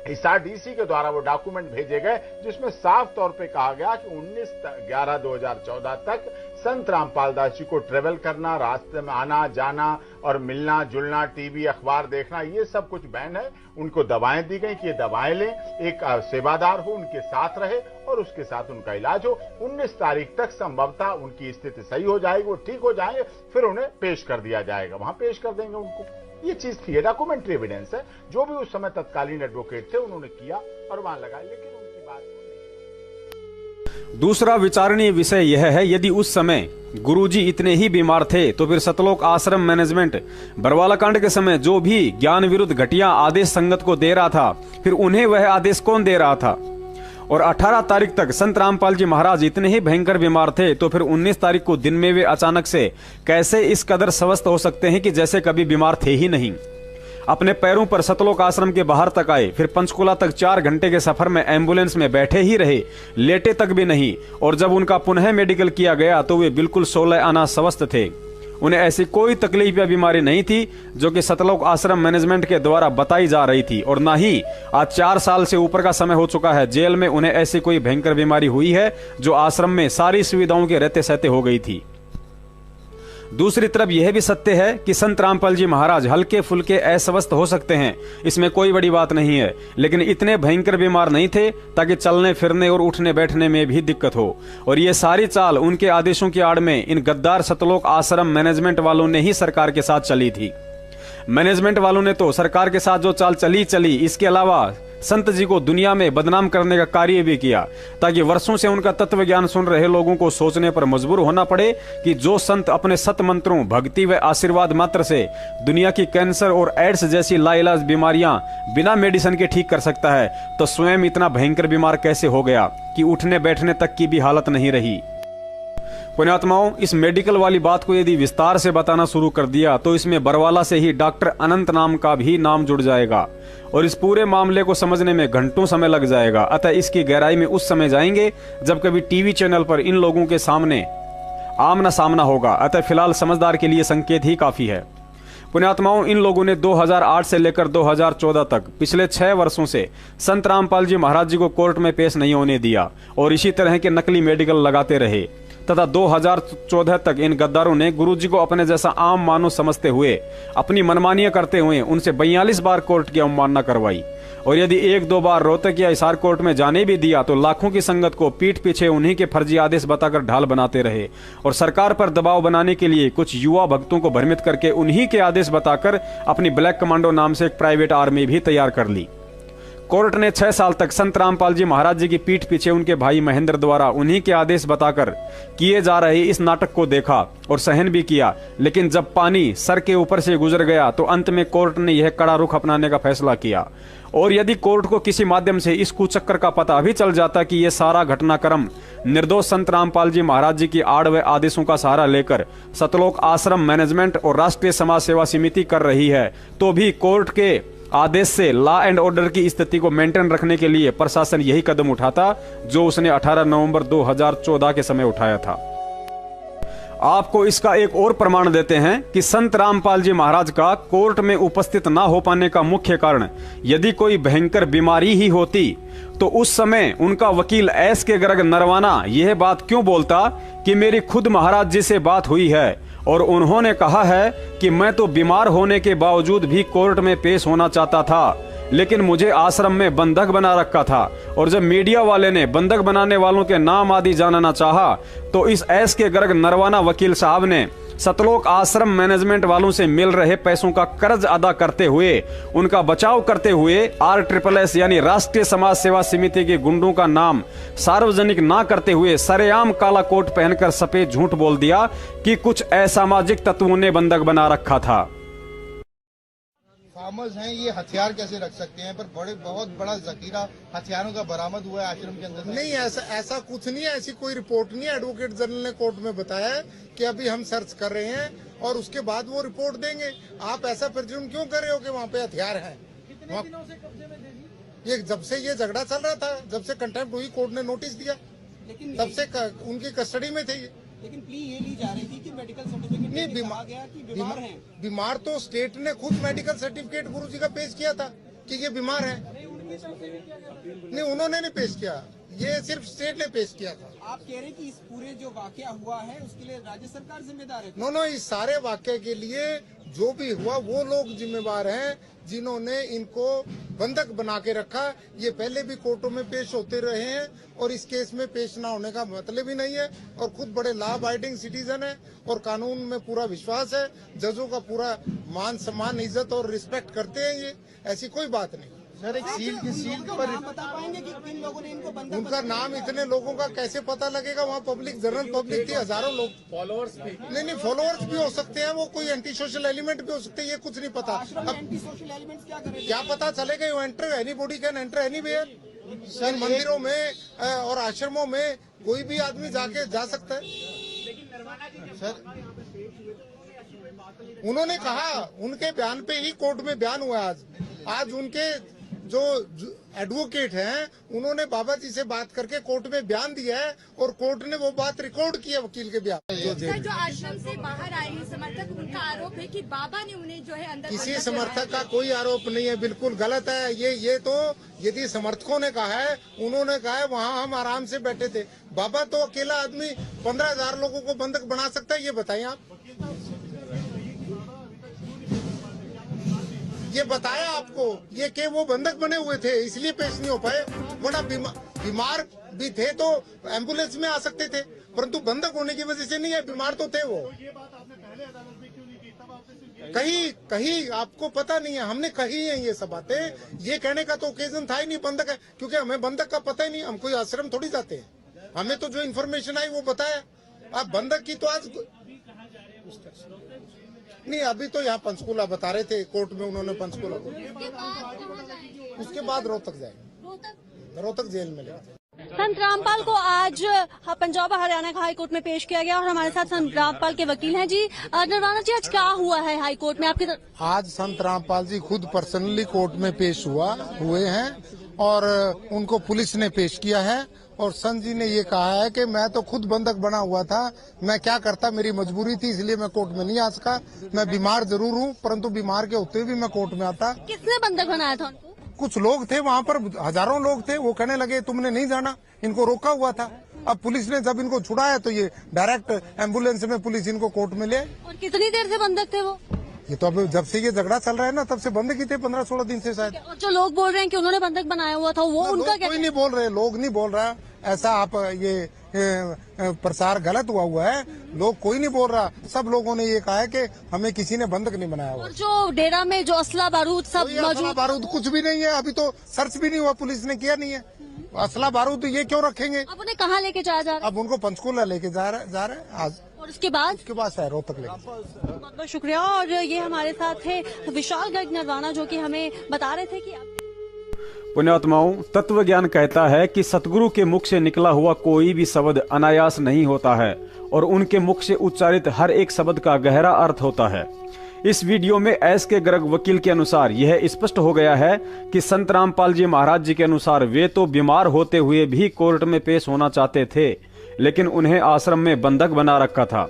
Speaker 6: हिसार DC के द्वारा वो डॉक्यूमेंट भेजे गए जिसमें साफ तौर पे कहा गया कि 19/11/2014 तक संत रामपाल दास जी को ट्रेवल करना, रास्ते में आना जाना और मिलना जुलना, टीवी अखबार देखना, ये सब कुछ बैन है। उनको दवाएं दी गई कि ये दवाएं लें, एक सेवादार हो उनके साथ रहे और उसके साथ उनका इलाज हो। 19 तारीख तक संभवतः उनकी स्थिति सही हो जाएगी, वो ठीक हो जाएंगे, फिर उन्हें पेश कर दिया जाएगा, वहां पेश कर देंगे उनको। ये चीज थी, डॉक्यूमेंट्री एविडेंस है, जो भी उस समय तत्कालीन एडवोकेट थे उन्होंने किया और वहां लगाया, लेकिन उनकी बात।
Speaker 4: दूसरा विचारणीय विषय यह है, यदि उस समय गुरुजी इतने ही बीमार थे तो फिर सतलोक आश्रम मैनेजमेंट बरवाला कांड के समय जो भी ज्ञान विरुद्ध घटिया आदेश संगत को दे रहा था, फिर उन्हें वह आदेश कौन दे रहा था। और 18 तारीख तक संत रामपाल जी महाराज इतने ही भयंकर बीमार थे, तो फिर 19 तारीख को दिन में वे अचानक से कैसे इस कदर स्वस्थ हो सकते हैं कि जैसे कभी बीमार थे ही नहीं। अपने पैरों पर सतलोक आश्रम के बाहर तक आए, फिर पंचकुला तक 4 घंटे के सफर में एम्बुलेंस में बैठे ही रहे, लेटे तक भी नहीं। और जब उनका पुनः मेडिकल किया गया तो वे बिल्कुल 16 आना स्वस्थ थे। उन्हें ऐसी कोई तकलीफ या बीमारी नहीं थी जो कि सतलोक आश्रम मैनेजमेंट के द्वारा बताई जा रही थी। और ना ही आज 4 साल से ऊपर का समय हो चुका है, जेल में उन्हें ऐसी कोई भयंकर बीमारी हुई है जो आश्रम में सारी सुविधाओं के रहते सहते हो गई थी। दूसरी तरफ यह भी सत्य है कि संत रामपाल जी महाराज हल्के फुल्के अस्वस्थ हो सकते हैं, इसमें कोई बड़ी बात नहीं है, लेकिन इतने भयंकर बीमार नहीं थे ताकि चलने फिरने और उठने बैठने में भी दिक्कत हो। और ये सारी चाल उनके आदेशों की आड़ में इन गद्दार सतलोक आश्रम मैनेजमेंट वालों ने ही सरकार के साथ चली थी। मैनेजमेंट वालों ने तो सरकार के साथ जो चाल चली, इसके अलावा संत जी को दुनिया में बदनाम करने का कार्य भी किया, ताकि वर्षों से उनका तत्व ज्ञान सुन रहे लोगों को सोचने पर मजबूर होना पड़े कि जो संत अपने सत मंत्रों, भक्ति व आशीर्वाद मात्र से दुनिया की कैंसर और एड्स जैसी लाइलाज बीमारियां बिना मेडिसिन के ठीक कर सकता है, तो स्वयं इतना भयंकर बीमार कैसे हो गया कि उठने बैठने तक की भी हालत नहीं रही। पुण्यात्माओं, इस मेडिकल वाली बात को यदि विस्तार से बताना शुरू कर दिया तो इसमें बरवाला से ही डॉक्टर अनंत नाम का भी नाम जुड़ जाएगा और इस पूरे मामले को समझने में घंटों समय लग जाएगा। अतः इसकी गहराई में उस समय जाएंगे जब कभी टीवी चैनल पर इन लोगों के सामने आमना सामना होगा। अतः फिलहाल समझदार के लिए संकेत ही काफी है। पुण्यात्माओं, इन लोगों ने 2008 से लेकर 2014 तक पिछले 6 वर्षों से संत रामपाल जी महाराज जी को कोर्ट में पेश नहीं होने दिया और इसी तरह के नकली मेडिकल लगाते रहे तथा 2014 तक इन गद्दारों ने गुरुजी को अपने जैसा आम मानव समझते हुए अपनी मनमानियां करते हुए उनसे 42 बार कोर्ट की अवमानना करवाई। और यदि 1-2 बार रोहतक या हिसार कोर्ट में जाने भी दिया तो लाखों की संगत को पीठ पीछे उन्हीं के फर्जी आदेश बताकर ढाल बनाते रहे और सरकार पर दबाव बनाने के लिए कुछ युवा भक्तों को भ्रमित करके उन्हीं के आदेश बताकर अपनी ब्लैक कमांडो नाम से एक प्राइवेट आर्मी भी तैयार कर ली। कोर्ट ने 6 साल तक संत रामपाल जी महाराज जी की पीठ पीछे उनके भाई महेंद्र द्वारा उन्हीं के आदेश बताकर किए जा रहे इस नाटक को देखा और सहन भी किया, लेकिन जब पानी सर के ऊपर से गुजर गया तो अंत में कोर्ट ने यह कड़ा रुख अपनाने का फैसला किया। और यदि कोर्ट को किसी माध्यम से इस कुचक्कर का पता भी चल जाता कि यह सारा घटनाक्रम निर्दोष संत रामपाल जी महाराज जी की आड़ व आदेशों का सहारा लेकर सतलोक आश्रम मैनेजमेंट और राष्ट्रीय समाज सेवा समिति कर रही है, तो भी कोर्ट के आदेश से लॉ एंड ऑर्डर की स्थिति को मेंटेन रखने के लिए प्रशासन यही कदम उठाता जो उसने 18 नवंबर 2014 के समय उठाया था। आपको इसका एक और प्रमाण देते हैं कि संत रामपाल जी महाराज का कोर्ट में उपस्थित ना हो पाने का मुख्य कारण यदि कोई भयंकर बीमारी ही होती तो उस समय उनका वकील एस के गर्ग नरवाना यह बात क्यों बोलता कि मेरी खुद महाराज जी से बात हुई है और उन्होंने कहा है कि मैं तो बीमार होने के बावजूद भी कोर्ट में पेश होना चाहता था, लेकिन मुझे आश्रम में बंधक बना रखा था। और जब मीडिया वाले ने बंधक बनाने वालों के नाम आदि जानना चाहा तो इस एस के गर्ग नरवाना वकील साहब ने सतलोक आश्रम मैनेजमेंट वालों से मिल रहे पैसों का कर्ज अदा करते हुए उनका बचाव करते हुए RSSS यानी राष्ट्रीय समाज सेवा समिति के गुंडों का नाम सार्वजनिक ना करते हुए सरेआम काला कोट पहनकर सफेद झूठ बोल दिया कि कुछ असामाजिक तत्वों ने बंधक बना रखा था।
Speaker 16: फार्मर्स हैं, ये हथियार कैसे रख सकते हैं? पर बहुत बड़ा जखीरा हथियारों का बरामद हुआ है आश्रम के अंदर।
Speaker 17: नहीं, ऐसा कुछ नहीं है, ऐसी कोई रिपोर्ट नहीं है। एडवोकेट जनरल ने कोर्ट में बताया है कि अभी हम सर्च कर रहे हैं और उसके बाद वो रिपोर्ट देंगे। आप ऐसा प्रिज्यूम क्यों कर रहे हो कि वहाँ पे हथियार है? ये जब से ये झगड़ा चल रहा था, जब से कंटेम्प्ट हुई, कोर्ट ने नोटिस दिया, तब से उनकी कस्टडी में थे।
Speaker 18: लेकिन प्ली ये ली जा रही थी कि मेडिकल सर्टिफिकेट नहीं, बीमार हैं।
Speaker 17: बीमार तो स्टेट ने खुद मेडिकल सर्टिफिकेट गुरुजी का पेश किया था कि ये बीमार है। नहीं, उन्होंने नहीं पेश किया, ये सिर्फ स्टेट ने पेश किया था।
Speaker 18: आप कह रहे हैं कि इस पूरे जो वाकया हुआ है उसके लिए राज्य सरकार जिम्मेदार है?
Speaker 17: नो, इस सारे वाकये के लिए जो भी हुआ वो लोग जिम्मेवार हैं जिन्होंने इनको बंधक बना के रखा। ये पहले भी कोर्टों में पेश होते रहे हैं और इस केस में पेश ना होने का मतलब ही नहीं है। और खुद बड़े लॉ अबाइडिंग सिटीजन है और कानून में पूरा विश्वास है। जजों का पूरा मान सम्मान, इज्जत और रिस्पेक्ट करते हैं। ये ऐसी कोई बात नहीं।
Speaker 16: सर, एक सील पर
Speaker 18: बता पाएंगे कि किन लोगों ने इनको बंधक?
Speaker 17: उनका नाम इतने लोगों का कैसे पता लगेगा? वहाँ पब्लिक, जनरल पब्लिक थी, हजारों लोग।
Speaker 18: फॉलोअर्स भी?
Speaker 17: नहीं, फॉलोअर्स भी हो सकते हैं, वो कोई एंटी सोशल एलिमेंट भी हो सकते हैं, ये कुछ नहीं पता।
Speaker 18: एंटी सोशल एलिमेंट्स क्या करेंगे?
Speaker 17: क्या पता चलेगा? You enter, anybody can enter anywhere. Sir, मंदिरों में और आश्रमों में कोई भी आदमी जा सकता है।
Speaker 16: सर,
Speaker 17: उन्होंने कहा, उनके बयान पे ही कोर्ट में बयान हुआ। आज उनके जो एडवोकेट हैं उन्होंने बाबा जी से बात करके कोर्ट में बयान दिया है और कोर्ट ने वो बात रिकॉर्ड की है वकील के बयान।
Speaker 19: जो आश्रम से बाहर आए हैं समर्थक, उनका आरोप है कि बाबा ने उन्हें जो है अंदर।
Speaker 17: किसी समर्थक का कोई आरोप नहीं है, बिल्कुल गलत है ये तो यदि समर्थकों ने कहा है, उन्होंने कहा है वहाँ हम आराम से बैठे थे। बाबा तो अकेला आदमी 15,000 लोगों को बंधक बना सकता है, ये बताइए आप। ये बताया आपको ये कि वो बंधक बने हुए थे इसलिए पेश नहीं हो पाए, वरना बीमार भी थे तो एम्बुलेंस में आ सकते थे, परंतु बंधक होने की वजह से नहीं है, बीमार तो थे वो। कहीं आपको पता नहीं है, हमने कही है ये सब बातें। ये कहने का तो ओकेजन था ही नहीं बंधक है, क्योंकि हमें बंधक का पता ही नहीं, हम कोई आश्रम थोड़ी जाते हैं। हमें तो जो इन्फॉर्मेशन आई वो बताया। अब बंधक की तो आज नहीं, अभी तो यहाँ पंचकूला बता रहे थे, कोर्ट में उन्होंने पंचकूला, उसके बाद रोहतक जाएंगे, रोहतक जेल में ले।
Speaker 20: संत रामपाल को आज पंजाब हरियाणा का हाई कोर्ट में पेश किया गया और हमारे साथ संत रामपाल के वकील हैं। जी नरवाना जी, आज क्या हुआ है हाई कोर्ट में आपकी तरफ?
Speaker 17: आज संत रामपाल जी खुद पर्सनली कोर्ट में पेश हुए हैं और उनको पुलिस ने पेश किया है। और संत जी ने ये कहा है कि मैं तो खुद बंधक बना हुआ था, मैं क्या करता, मेरी मजबूरी थी इसलिए मैं कोर्ट में नहीं आ सका। मैं बीमार जरूर हूँ, परंतु बीमार के होते हुए भी मैं कोर्ट में आता।
Speaker 20: किसने बंधक बनाया था उनको?
Speaker 17: कुछ लोग थे वहाँ पर, हजारों लोग थे। वो कहने लगे तुमने नहीं जाना, इनको रोका हुआ था। अब पुलिस ने जब इनको छुड़ाया तो ये डायरेक्ट एम्बुलेंस में पुलिस इनको कोर्ट में ले।
Speaker 20: और कितनी देर से बंधक थे वो?
Speaker 17: ये तो अब जब से ये झगड़ा चल रहा है ना, तब से बंधक ही थे, 15-16 दिन से शायद।
Speaker 20: और जो लोग बोल रहे हैं कि उन्होंने बंधक बनाया हुआ था, वो उनका क्या?
Speaker 17: कोई नहीं बोल रहे, लोग नहीं बोल रहा है। ऐसा आप ये प्रसार गलत हुआ है। लोग कोई नहीं बोल रहा, सब लोगों ने ये कहा है कि हमें किसी ने बंधक नहीं बनाया हुआ।
Speaker 20: और जो डेरा में जो असला बारूद सब मौजूद,
Speaker 17: बारूद कुछ भी नहीं है, अभी तो सर्च भी नहीं हुआ, पुलिस ने किया नहीं है। असला बारूद ये क्यों रखेंगे?
Speaker 20: अब उन्हें कहाँ लेके जाया जा रहा है?
Speaker 17: अब उनको पंचकूला लेके जा रहे हैं आज,
Speaker 20: और उसके बाद
Speaker 17: शहरों तक लेके।
Speaker 20: बहुत बहुत शुक्रिया। और ये हमारे साथ थे विशाल गर्ग नरवाना, जो कि हमें बता रहे थे कि
Speaker 4: पुण्यात्माओं, तत्व ज्ञान कहता है कि सतगुरु के मुख से निकला हुआ कोई भी शब्द अनायास नहीं होता है और उनके मुख से उच्चारित हर एक शब्द का गहरा अर्थ होता है। इस वीडियो में एस के गर्ग वकील के अनुसार यह स्पष्ट हो गया है कि संत रामपाल जी महाराज जी के अनुसार वे तो बीमार होते हुए भी कोर्ट में पेश होना चाहते थे, लेकिन उन्हें आश्रम में बंधक बना रखा था।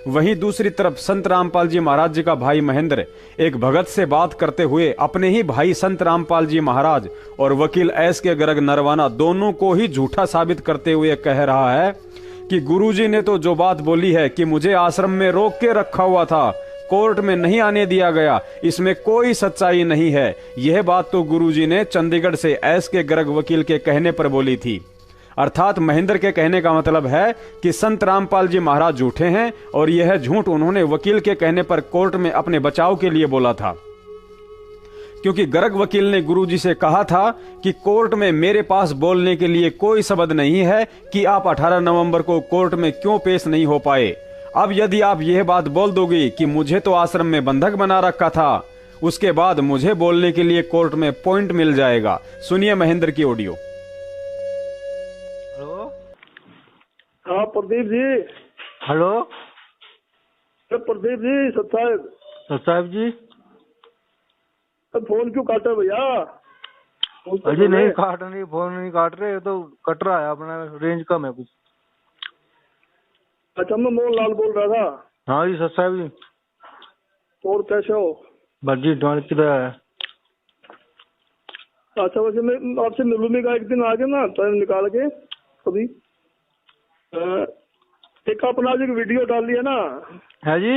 Speaker 4: वहीं दूसरी तरफ संत रामपाल जी महाराज जी का भाई महेंद्र एक भगत से बात करते हुए अपने ही भाई संत रामपाल जी महाराज और वकील एस के गर्ग नरवाना दोनों को ही झूठा साबित करते हुए कह रहा है कि गुरुजी ने तो जो बात बोली है कि मुझे आश्रम में रोक के रखा हुआ था, कोर्ट में नहीं आने दिया गया, इसमें कोई सच्चाई नहीं है। यह बात तो गुरुजी ने चंडीगढ़ से एस के गर्ग वकील के कहने पर बोली थी। अर्थात महेंद्र के कहने का मतलब है कि संत रामपाल जी महाराज झूठे हैं और यह झूठ उन्होंने वकील के कहने पर कोर्ट में अपने बचाव के लिए बोला था, क्योंकि गर्ग वकील ने गुरुजी से कहा था कि कोर्ट में मेरे पास बोलने के लिए कोई सबद नहीं है कि आप 18 नवंबर को कोर्ट में क्यों पेश नहीं हो पाए। अब यदि आप यह बात बोल दोगे कि मुझे तो आश्रम में बंधक बना रखा था, उसके बाद मुझे बोलने के लिए कोर्ट में पॉइंट मिल जाएगा। सुनिए महेंद्र की ऑडियो।
Speaker 9: हाँ प्रदीप जी।
Speaker 21: हेलो
Speaker 9: प्रदीप जी,
Speaker 21: साहब जी।
Speaker 9: फोन क्यों काटा भैया?
Speaker 21: अजी नहीं काट नहीं, फोन नहीं काट रहे, तो कट रहा है, अपना रेंज कम है कुछ।
Speaker 9: अच्छा, मैं मोहन लाल बोल रहा था।
Speaker 21: हाँ जी साहब जी।
Speaker 9: और कैसे हो?
Speaker 21: बस जी किधर है?
Speaker 9: अच्छा, वैसे मैं आपसे मिलूंगा एक दिन आगे ना, टाइम निकाल के कभी। एक अपना आज एक वीडियो डाल दिया ना?
Speaker 21: है जी,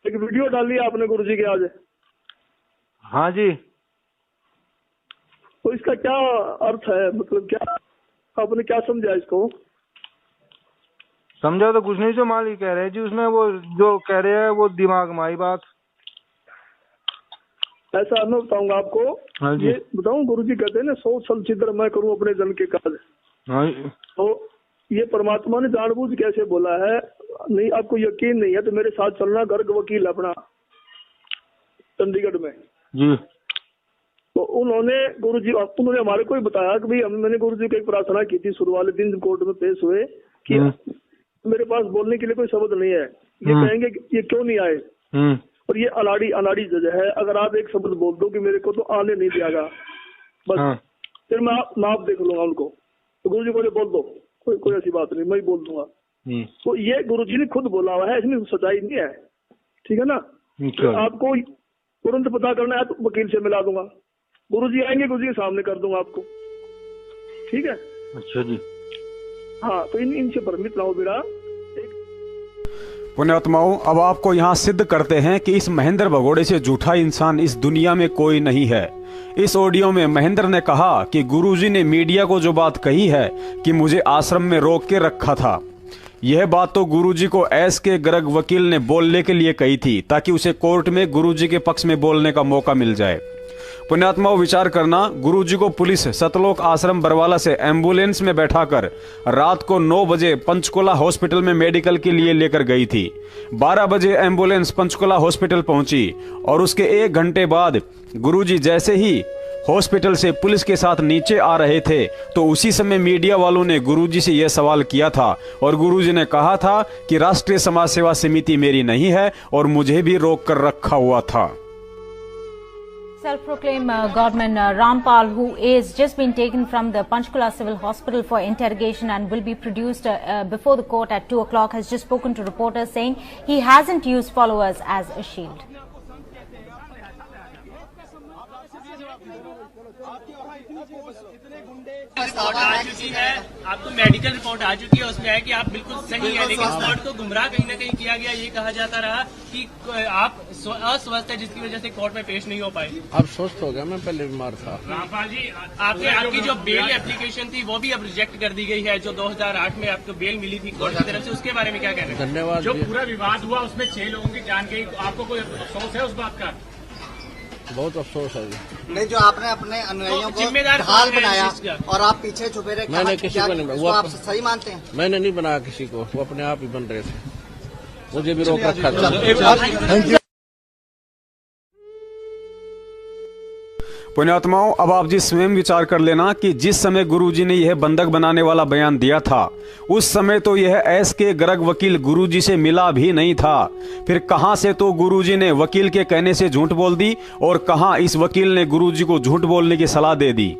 Speaker 9: एक वीडियो डाल दिया आपने गुरुजी के आज।
Speaker 21: हाँ जी।
Speaker 9: तो इसका क्या अर्थ है, मतलब क्या आपने क्या समझा इसको?
Speaker 21: समझा तो कुछ नहीं, जो मालिक कह रहे हैं जी उसमें, वो जो कह रहे हैं वो दिमाग में आई बात।
Speaker 9: ऐसा मैं बताऊंगा आपको।
Speaker 21: हाँ जी।
Speaker 9: ये बताऊं, गुरुजी कहते हैं ना, 100 साल छिद्र मैं करूं अपने जन के काज।
Speaker 21: हाँ जी।
Speaker 9: तो ये परमात्मा ने जानबूझ कैसे बोला है? नहीं, आपको यकीन नहीं है तो मेरे साथ चलना, गर्ग वकील अपना चंडीगढ़ में
Speaker 21: जी।
Speaker 9: तो उन्होंने हमारे को ही बताया कि भाई मैंने गुरुजी को एक प्रार्थना की थी शुरू वाले दिन कोर्ट में पेश हुए कि मेरे पास बोलने के लिए कोई शब्द नहीं है, ये कहेंगे कि ये क्यों नहीं आए। और ये अनाड़ी जज है, अगर आप एक शब्द बोल दो कि मेरे को तो आने नहीं दिया गया, बस फिर मैं आप देख लूंगा उनको। तो गुरुजी बोले बोल दो, कोई ऐसी बात नहीं, मैं ही बोल दूंगा। तो ये गुरुजी ने खुद बोला हुआ है, इसमें सच्चाई नहीं है, ठीक है ना? तो आपको तुरंत पता करना है तो वकील से मिला दूंगा, गुरुजी आएंगे, गुरुजी के सामने कर दूंगा आपको, ठीक है?
Speaker 21: अच्छा जी।
Speaker 9: हाँ, तो इनसे भ्रमित ना हो बेटा।
Speaker 4: पुण्यात्माओं, अब आपको यहाँ सिद्ध करते हैं कि इस महेंद्र भगोड़े से झूठा इंसान इस दुनिया में कोई नहीं है। इस ऑडियो में महेंद्र ने कहा कि गुरुजी ने मीडिया को जो बात कही है कि मुझे आश्रम में रोक के रखा था, यह बात तो गुरुजी को एस के गर्ग वकील ने बोलने के लिए कही थी, ताकि उसे कोर्ट में गुरुजी के पक्ष में बोलने का मौका मिल जाए। पुण्यात्माओं, विचार करना, गुरुजी को पुलिस सतलोक आश्रम बरवाला से एम्बुलेंस में बैठाकर रात को 9 बजे पंचकुला हॉस्पिटल में मेडिकल के लिए लेकर गई थी। 12 बजे एम्बुलेंस पंचकुला हॉस्पिटल पहुंची और उसके 1 घंटे बाद गुरुजी जैसे ही हॉस्पिटल से पुलिस के साथ नीचे आ रहे थे तो उसी समय मीडिया वालों ने गुरुजी से यह सवाल किया था और गुरुजी ने कहा था कि राष्ट्रीय समाज सेवा समिति मेरी नहीं है और मुझे भी रोक कर रखा हुआ था।
Speaker 22: Self-proclaimed Godman Rampal, who is just been taken from the Panchkula Civil Hospital for interrogation and will be produced before the court at 2 o'clock, has just spoken to reporters saying he hasn't used followers as a shield.
Speaker 1: Report आ चुकी है, आपको medical report आ चुकी है, उसमें है कि आप बिल्कुल सही है, लेकिन कोर्ट को गुमराह कहीं न कहीं किया गया। ये कहा जाता रहा कि आप अस्वस्थ है, जिसकी वजह से कोर्ट में पेश नहीं हो पाए।
Speaker 3: अब स्वस्थ हो गया, मैं पहले बीमार था।
Speaker 1: रामपाल जी, आपकी जो बेल एप्लीकेशन थी वो भी अब रिजेक्ट कर दी गई है, जो 2008 में आपको बेल मिली थी कोर्ट की तरफ से, उसके बारे में क्या कहना है?
Speaker 3: धन्यवाद।
Speaker 1: जो पूरा विवाद हुआ उसमें 6 लोगों की जान गई, आपको कोई अफसोस है उस बात का?
Speaker 3: बहुत अफसोस है जी।
Speaker 23: नहीं, जो आपने अपने अनुयायियों को
Speaker 1: जिम्मेदार
Speaker 23: ढाल बनाया और आप पीछे छुपे रहे,
Speaker 3: मैंने किसी को नहीं, वो
Speaker 23: आप सही मानते हैं?
Speaker 3: मैंने नहीं बनाया किसी को, वो अपने आप ही बन रहे थे, मुझे भी रोक रखा था।
Speaker 4: पुण्यात्माओं, अब आप जी स्वयं विचार कर लेना कि जिस समय गुरुजी ने यह बंधक बनाने वाला बयान दिया था, उस समय तो यह एस के गर्ग वकील गुरुजी से मिला भी नहीं था। फिर कहां से तो गुरुजी ने वकील के कहने से झूठ बोल दी और कहां इस वकील ने गुरुजी को झूठ बोलने की सलाह दे दी।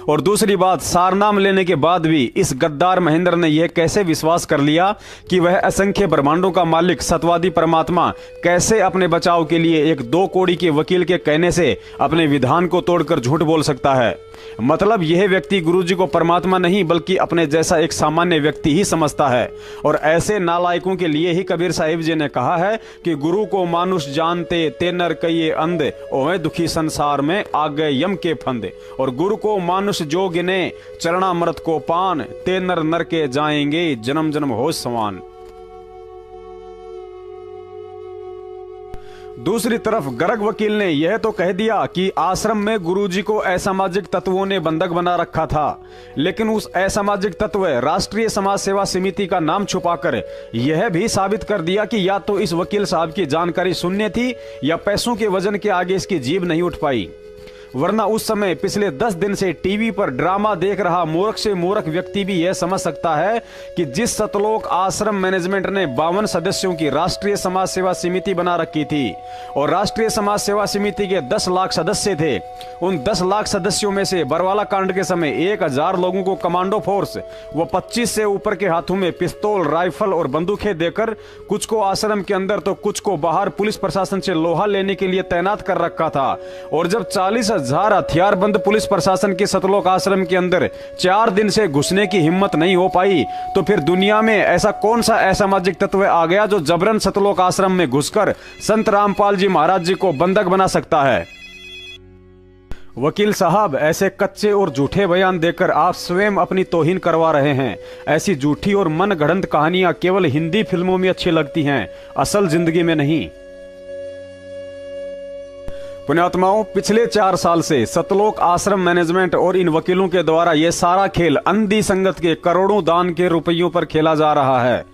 Speaker 4: और दूसरी बात, सारनाम लेने के बाद भी इस गद्दार महेंद्र ने यह कैसे विश्वास कर लिया कि वह असंख्य ब्रह्मांडों का मालिक सत्यवादी परमात्मा कैसे अपने बचाव के लिए एक 2 कौड़ी के वकील के कहने से अपने विधान को तोड़कर झूठ बोल सकता है। मतलब यह व्यक्ति गुरुजी को परमात्मा नहीं बल्कि अपने जैसा एक सामान्य व्यक्ति ही समझता है। और ऐसे नालायकों के लिए ही कबीर साहिब जी ने कहा है कि गुरु को मानुष जानते ते नर कहिए अंध, ओए दुखी संसार में आ गए यम के फंद। और गुरु को मानुष जो गिने चरणामृत को पान, ते नर नर के जाएंगे जन्म जन्म हो समान। दूसरी तरफ गर्ग वकील ने यह तो कह दिया कि आश्रम में गुरुजी को असामाजिक तत्वों ने बंधक बना रखा था, लेकिन उस असामाजिक तत्व राष्ट्रीय समाज सेवा समिति का नाम छुपाकर यह भी साबित कर दिया कि या तो इस वकील साहब की जानकारी शून्य थी या पैसों के वजन के आगे इसकी जीभ नहीं उठ पाई। वरना उस समय पिछले 10 दिन से टीवी पर ड्रामा देख रहा मूर्ख से मूर्ख व्यक्ति भी यह समझ सकता है कि जिस सतलोक आश्रम मैनेजमेंट ने 52 सदस्यों की राष्ट्रीय समाज सेवा समिति बना रखी थी और राष्ट्रीय समाज सेवा समिति के 10 लाख सदस्य थे, उन 10 लाख सदस्यों में से बरवाला कांड के समय 1000 लोगों को कमांडो फोर्स व 25 से ऊपर के हाथों में पिस्तौल, राइफल और बंदूकें देकर कुछ को आश्रम के अंदर तो कुछ को बाहर पुलिस प्रशासन से लोहा लेने के लिए तैनात कर रखा था। और जब 40,000 हथियारबंद पुलिस प्रशासन के सतलोक आश्रम के अंदर 4 दिन से घुसने की हिम्मत नहीं हो पाई, तो फिर दुनिया में ऐसा कौन सा असामाजिक तत्व आ गया जो जबरन सतलोक आश्रम में घुसकर संत रामपाल जी महाराज जी को बंधक बना सकता है? वकील साहब, ऐसे कच्चे और झूठे बयान देकर आप स्वयं अपनी तौहीन करवा रहे हैं। ऐसी झूठी और मन गढ़ंत कहानियां केवल हिंदी फिल्मों में अच्छी लगती हैं, असल जिंदगी में नहीं। पुण्यात्माओं, पिछले 4 साल से सतलोक आश्रम मैनेजमेंट और इन वकीलों के द्वारा यह सारा खेल अंधी संगत के करोड़ों दान के रुपयों पर खेला जा रहा है।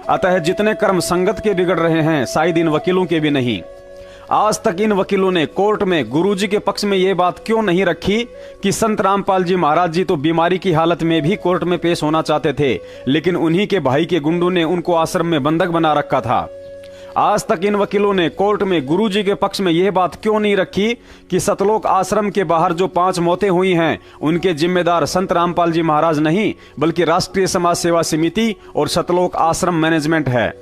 Speaker 4: अतः जितने कर्म संगत के बिगड़ रहे हैं, शायद इन वकीलों के भी नहीं। आज तक इन वकीलों ने कोर्ट में गुरुजी के पक्ष में यह बात क्यों नहीं रखी कि संत रामपाल जी महाराज जी तो बीमारी की हालत में भी कोर्ट में पेश होना चाहते थे, लेकिन उन्हीं के भाई के गुंडों ने उनको आश्रम में बंधक बना रखा था। आज तक इन वकीलों ने कोर्ट में गुरुजी के पक्ष में यह बात क्यों नहीं रखी कि सतलोक आश्रम के बाहर जो 5 मौतें हुई हैं, उनके जिम्मेदार संत रामपाल जी महाराज नहीं बल्कि राष्ट्रीय समाज सेवा समिति और सतलोक आश्रम मैनेजमेंट है।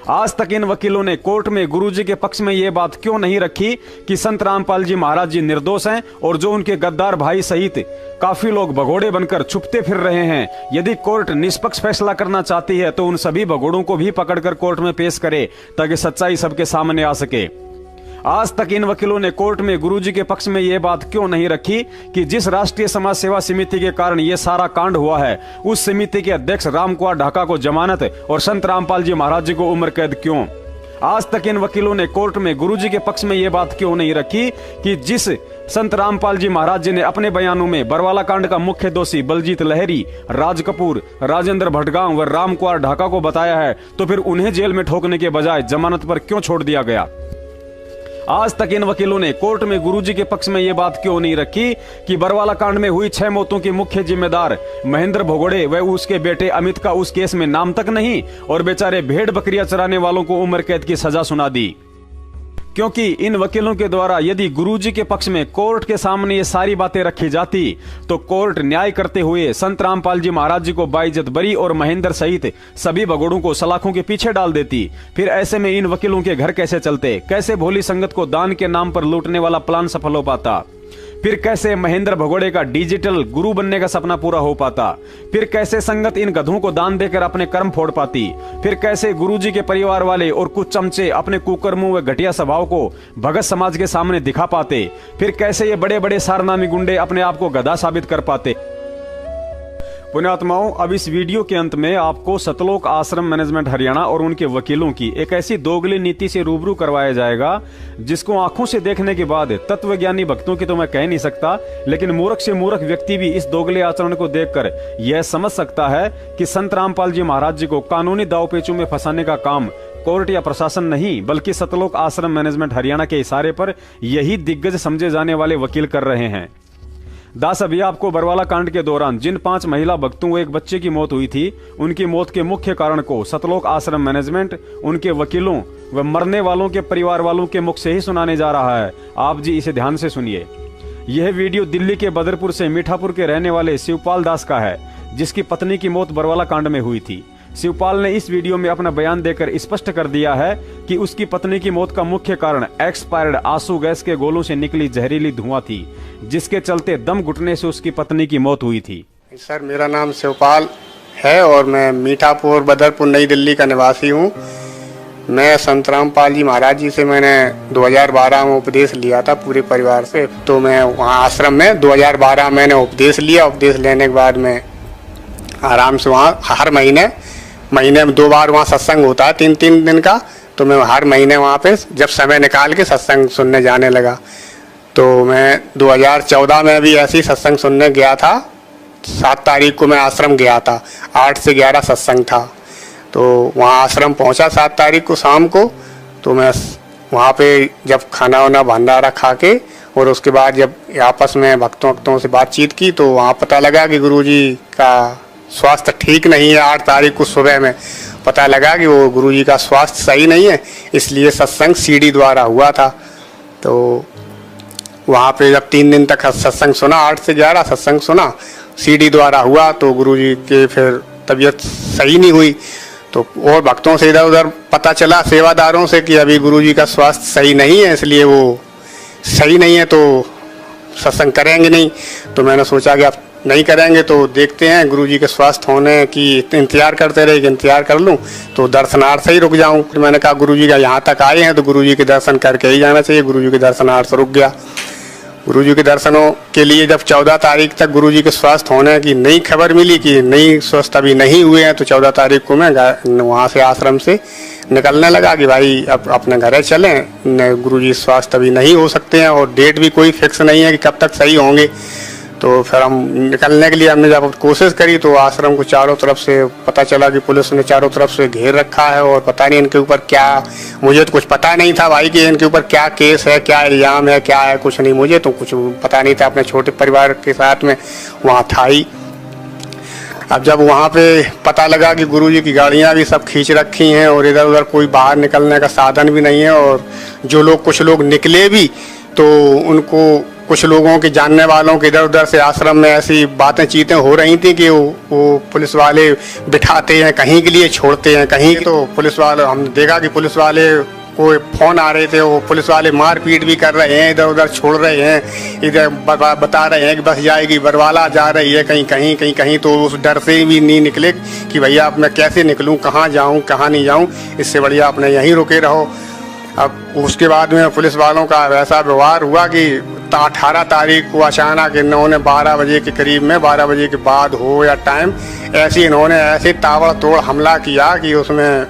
Speaker 4: आज तक इन वकीलों ने कोर्ट में गुरुजी के पक्ष में यह बात क्यों नहीं रखी कि संत रामपाल जी महाराज जी निर्दोष हैं और जो उनके गद्दार भाई सहित काफी लोग भगोड़े बनकर छुपते फिर रहे हैं। यदि कोर्ट निष्पक्ष फैसला करना चाहती है तो उन सभी भगोड़ों को भी पकड़कर कोर्ट में पेश करे ताकि सच्चाई सबके सामने आ सके। आज तक इन वकीलों ने कोर्ट में गुरुजी के पक्ष में यह बात क्यों नहीं रखी कि जिस राष्ट्रीय समाज सेवा समिति के कारण यह सारा कांड हुआ है, उस समिति के अध्यक्ष रामकुमार ढाका को जमानत और संत रामपाल जी महाराज जी को उम्र कैद क्यों? आज तक इन वकीलों ने कोर्ट में गुरुजी के पक्ष में यह बात क्यों नहीं रखी कि जिस संत रामपाल जी महाराज जी ने अपने बयानों में बरवाला कांड का मुख्य दोषी बलजीत लहरी, राज कपूर, राजेंद्र भटगांव व रामकुमार ढाका को बताया है, तो फिर उन्हें जेल में ठोकने के बजाय जमानत पर क्यों छोड़ दिया गया? आज तक इन वकीलों ने कोर्ट में गुरुजी के पक्ष में यह बात क्यों नहीं रखी कि बरवाला कांड में हुई 6 मौतों के मुख्य जिम्मेदार महेंद्र भगोड़े व उसके बेटे अमित का उस केस में नाम तक नहीं और बेचारे भेड़ बकरियां चराने वालों को उम्र कैद की सजा सुना दी? क्योंकि इन वकीलों के द्वारा यदि गुरुजी के पक्ष में कोर्ट के सामने ये सारी बातें रखी जाती तो कोर्ट न्याय करते हुए संत रामपाल जी महाराज जी को बाइज्जत बरी और महेंद्र सहित सभी भगोड़ों को सलाखों के पीछे डाल देती। फिर ऐसे में इन वकीलों के घर कैसे चलते, कैसे भोली संगत को दान के नाम पर लूटने वाला प्लान सफल हो पाता, फिर कैसे महेंद्र भगोड़े का डिजिटल गुरु बनने का सपना पूरा हो पाता, फिर कैसे संगत इन गधों को दान देकर अपने कर्म फोड़ पाती, फिर कैसे गुरुजी के परिवार वाले और कुछ चमचे अपने कुकर्मों व घटिया स्वभाव को भगत समाज के सामने दिखा पाते, फिर कैसे ये बड़े बड़े सारनामी गुंडे अपने आप को गधा साबित कर पाते। पुण्यात्माओं, अब इस वीडियो के अंत में आपको सतलोक आश्रम मैनेजमेंट हरियाणा और उनके वकीलों की एक ऐसी दोगली नीति से रूबरू करवाया जाएगा जिसको आंखों से देखने के बाद तत्वज्ञानी भक्तों की तो मैं कह नहीं सकता, लेकिन मूर्ख से मूर्ख व्यक्ति भी इस दोगले आचरण को देखकर यह समझ सकता है कि संत रामपाल जी महाराज जी को कानूनी दावपेचों में फंसाने का काम कोर्ट या प्रशासन नहीं बल्कि सतलोक आश्रम मैनेजमेंट हरियाणा के इशारे पर यही दिग्गज समझे जाने वाले वकील कर रहे हैं। दास, अभी आपको बरवाला कांड के दौरान जिन 5 महिला भक्तों व एक बच्चे की मौत हुई थी उनकी मौत के मुख्य कारण को सतलोक आश्रम मैनेजमेंट उनके वकीलों व मरने वालों के परिवार वालों के मुख से ही सुनाने जा रहा है। आप जी इसे ध्यान से सुनिए। यह वीडियो दिल्ली के बदरपुर से मीठापुर के रहने वाले शिवपाल दास का है, जिसकी पत्नी की मौत बरवाला कांड में हुई थी। शिवपाल ने इस वीडियो में अपना बयान देकर स्पष्ट कर दिया है कि उसकी पत्नी की मौत का मुख्य कारण एक्सपायर्ड आंसू गैस के गोलों से निकली जहरीली धुआं थी, जिसके चलते दम घुटने से उसकी पत्नी की मौत हुई थी।
Speaker 2: सर, मेरा नाम शिवपाल है और मैं मीठापुर बदरपुर नई दिल्ली का निवासी हूँ। मैं संत रामपाल जी महाराज जी से मैंने 2012 में उपदेश लिया था पूरे परिवार से। तो मैं वहाँ आश्रम में 2012 मैंने उपदेश लिया। उपदेश लेने के बाद मैं आराम से वहाँ हर महीने में 2 बार वहाँ सत्संग होता है 3-3 दिन का। तो मैं हर महीने वहाँ पे जब समय निकाल के सत्संग सुनने जाने लगा। तो मैं 2014 में भी ऐसे ही सत्संग सुनने गया था। 7 तारीख को मैं आश्रम गया था, 8 से 11 सत्संग था। तो वहाँ आश्रम पहुँचा 7 तारीख को शाम को। तो मैं वहाँ पे जब खाना वाना भंडारा खा के और उसके बाद जब आपस में भक्तों से बातचीत की तो वहाँ पता लगा कि गुरुजी का स्वास्थ्य ठीक नहीं है। 8 तारीख को सुबह में पता लगा कि वो गुरुजी का स्वास्थ्य सही नहीं है, इसलिए सत्संग सीडी द्वारा हुआ था। तो वहाँ पे जब 3 दिन तक सत्संग सुना, 8 से 11 सत्संग सुना, सीडी द्वारा हुआ, तो गुरुजी के फिर तबीयत सही नहीं हुई। तो और भक्तों से इधर उधर पता चला, सेवादारों से, कि अभी गुरुजी का स्वास्थ्य सही नहीं है, इसलिए वो सही नहीं है तो सत्संग करेंगे नहीं। तो मैंने सोचा कि अब नहीं करेंगे तो देखते हैं गुरुजी के स्वास्थ्य होने की इंतजार करते रहे कि इंतजार कर लूं तो दर्शनार्थ से ही रुक जाऊं। फिर मैंने कहा गुरुजी का यहाँ तक आए हैं तो गुरुजी के दर्शन करके ही जाना चाहिए। गुरुजी के दर्शनार्थ रुक गया। गुरुजी के दर्शनों के लिए जब 14 तारीख तक गुरुजी के स्वास्थ्य होने की नई खबर मिली कि नहीं स्वस्थ अभी नहीं हुए हैं, तो 14 तारीख को मैं वहाँ से आश्रम से निकलने लगा कि भाई अब अपने घर चलें, गुरुजी स्वास्थ्य अभी नहीं हो सकते हैं और डेट भी कोई फिक्स नहीं है कि कब तक सही होंगे। तो फिर हम निकलने के लिए हमने जब कोशिश करी तो आश्रम को चारों तरफ से पता चला कि पुलिस ने चारों तरफ से घेर रखा है और पता नहीं इनके ऊपर क्या, मुझे तो कुछ पता नहीं था भाई कि इनके ऊपर क्या केस है, क्या इल्जाम है, क्या है, कुछ नहीं, मुझे तो कुछ पता नहीं था। अपने छोटे परिवार के साथ में वहाँ था ही। अब जब वहाँ पे पता लगा कि गुरुजी की गाड़ियाँ भी सब खींच रखी हैं और इधर उधर कोई बाहर निकलने का साधन भी नहीं है, और जो लोग कुछ लोग निकले भी तो उनको कुछ लोगों के जानने वालों के इधर उधर से आश्रम में ऐसी बातें चीतें हो रही थी कि वो पुलिस वाले बिठाते हैं कहीं के लिए, छोड़ते हैं कहीं। तो पुलिस वाले, हमने देखा कि पुलिस वाले को फोन आ रहे थे, वो पुलिस वाले मारपीट भी कर रहे हैं, इधर उधर छोड़ रहे हैं, इधर बता रहे हैं कि बस जाएगी, बरवाला जा रही है, कहीं। तो उस डर से भी नहीं निकले कि भैया अब मैं कैसे निकलूँ, कहाँ जाऊँ कहाँ नहीं जाऊँ, इससे बढ़िया अपने यहीं रुके रहो। अब उसके बाद में पुलिस वालों का वैसा व्यवहार हुआ कि 18 तारीख को अचानक इन्होंने 12 बजे के करीब में, 12 बजे के बाद हो या टाइम, इन्होंने ऐसे ताबड़तोड़ हमला किया कि उसमें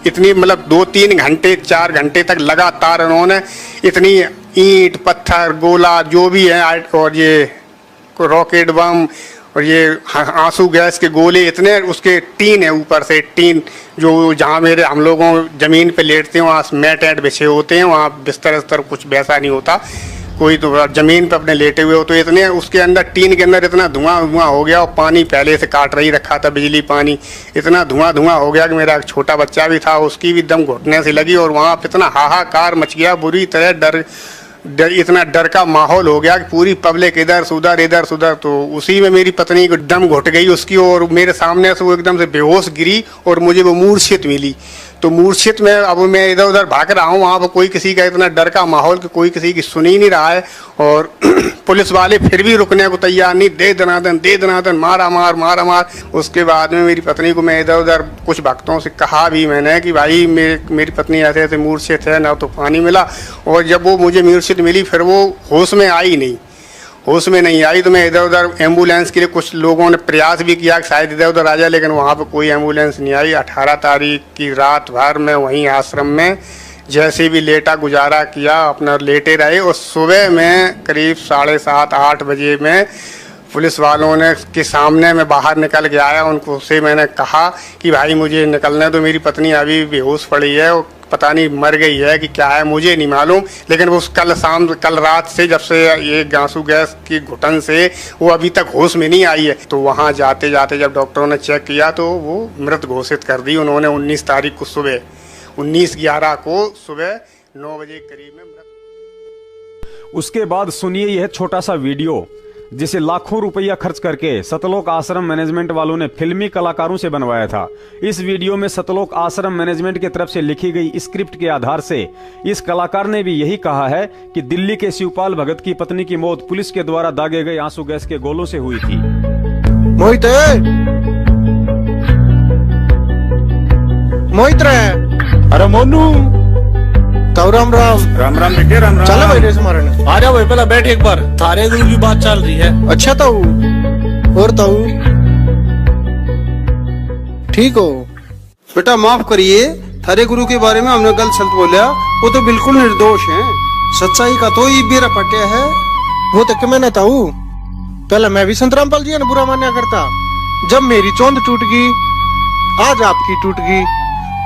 Speaker 2: इतनी मतलब 2-3 घंटे 4 घंटे तक लगातार इन्होंने इतनी ईंट पत्थर गोला जो भी है और ये रॉकेट बम और ये आंसू गैस के गोले, इतने उसके टीन है ऊपर से, टीन जो जहाँ हम लोगों जमीन पे लेटते हैं वहाँ मैट ऐट बिछे होते हैं, वहाँ बिस्तर कुछ वैसा नहीं होता, कोई तो जमीन पे अपने लेटे हुए हो, तो इतने उसके अंदर टीन के अंदर इतना धुआं हो गया, और पानी पहले से काट रही रखा था, बिजली पानी, इतना धुआं हो गया कि मेरा एक छोटा बच्चा भी था, उसकी भी दम घुटने से लगी, और वहाँ पे इतना हाहाकार मच गया, बुरी तरह इतना डर का माहौल हो गया कि पूरी पब्लिक इधर सुधर। तो उसी में मेरी पत्नी को दम घुट गई उसकी, और मेरे सामने से वो एकदम से बेहोश गिरी और मुझे वो मूर्छित मिली। तो मूर्छित में अब मैं इधर उधर भाग रहा हूँ, वहाँ पर कोई किसी का इतना डर का माहौल कि कोई किसी की सुन ही नहीं रहा है, और पुलिस वाले फिर भी रुकने को तैयार नहीं, दे दनादन मारा मार। उसके बाद में मेरी पत्नी को मैं इधर उधर कुछ भक्तों से कहा भी मैंने कि भाई मेरी पत्नी ऐसे मूर्छित है, ना तो पानी मिला, और जब वो मुझे मूर्छित मिली फिर वो होश में नहीं आई, तो मैं इधर उधर एम्बुलेंस के लिए कुछ लोगों ने प्रयास भी किया कि शायद इधर उधर आ जाए, लेकिन वहाँ पे कोई एम्बुलेंस नहीं आई। 18 तारीख की रात भर में वहीं आश्रम में जैसे भी लेटा गुजारा किया, अपना लेटे रहे, और सुबह में करीब 7:30-8 बजे में पुलिस वालों ने के सामने मैं बाहर निकल के आया। उनको से मैंने कहा कि भाई मुझे निकलने दो, मेरी पत्नी अभी बेहोश पड़ी है, और पता नहीं मर गई है कि क्या है, मुझे नहीं मालूम। लेकिन वो कल रात से जब से ये आंसू गैस की घुटन से वो अभी तक होश में नहीं आई है। तो वहाँ जाते जाते जब डॉक्टरों ने चेक किया तो वो मृत घोषित कर दी उन्होंने। 19 तारीख को सुबह 19/11 को सुबह 9 बजे करीब में मृत।
Speaker 4: उसके बाद सुनिए यह छोटा सा वीडियो जिसे लाखों रुपया खर्च करके सतलोक आश्रम मैनेजमेंट वालों ने फिल्मी कलाकारों से बनवाया था। इस वीडियो में सतलोक आश्रम मैनेजमेंट की तरफ से लिखी गई स्क्रिप्ट के आधार से इस कलाकार ने भी यही कहा है कि दिल्ली के शिवपाल भगत की पत्नी की मौत पुलिस के द्वारा दागे गए आंसू गैस के गोलों से हुई थी।
Speaker 21: मोहित अरे मोनू ताऊ राम बेटे राम चलो भाई रेस मारने आ जाओ भाई, पहले बैठ एक बार, थारे गुरु की बात चल रही है। अच्छा ताऊ, और ताऊ ठीक हो?
Speaker 7: बेटा माफ करिए, थारे गुरु के बारे में हमने गलत सलत बोला, वो तो बिल्कुल निर्दोष हैं, सच्चाई का तो ही बेरा पटिया है।
Speaker 21: वो तो क्या मैंने ताऊ, पहले मैं भी संत रामपाल जी ने बुरा माना करता, जब मेरी चौंध टूट गई आज आपकी टूट गई,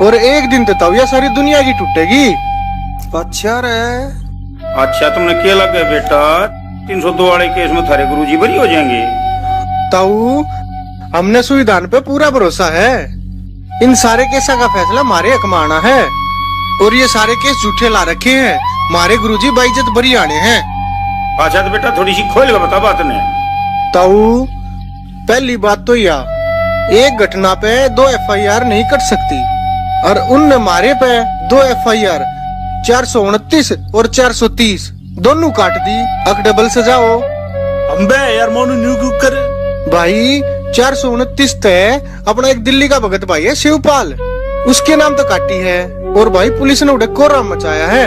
Speaker 21: और एक दिन तो ताऊ ये सारी दुनिया की टूटेगी।
Speaker 7: अच्छा रे, अच्छा तुमने क्या लगा बेटा, 302 वाले केस में थारे गुरुजी बरी हो जाएंगे?
Speaker 21: ताऊ हमने संविधान पे पूरा भरोसा है, इन सारे केसा का फैसला हमारे हक में आना है, और ये सारे केस झूठे ला रखे हैं, हमारे गुरुजी बाइज्जत बरी आने हैं।
Speaker 7: अच्छा तो बेटा थोड़ी सी खोल के बता बात ने।
Speaker 21: ताऊ पहली बात तो यह, एक घटना पे 2 FIR नहीं कट सकती, और उनने हमारे पे 2 FIR 429 और 430 दोनों काट दी। अक डबल सजाओ अम्बे यार मोनू न्यू क्यों कर भाई। 429 तय अपना एक दिल्ली का भगत भाई है शिवपाल, उसके नाम तो काटी है, और भाई पुलिस ने उड़े कोहराम मचाया है,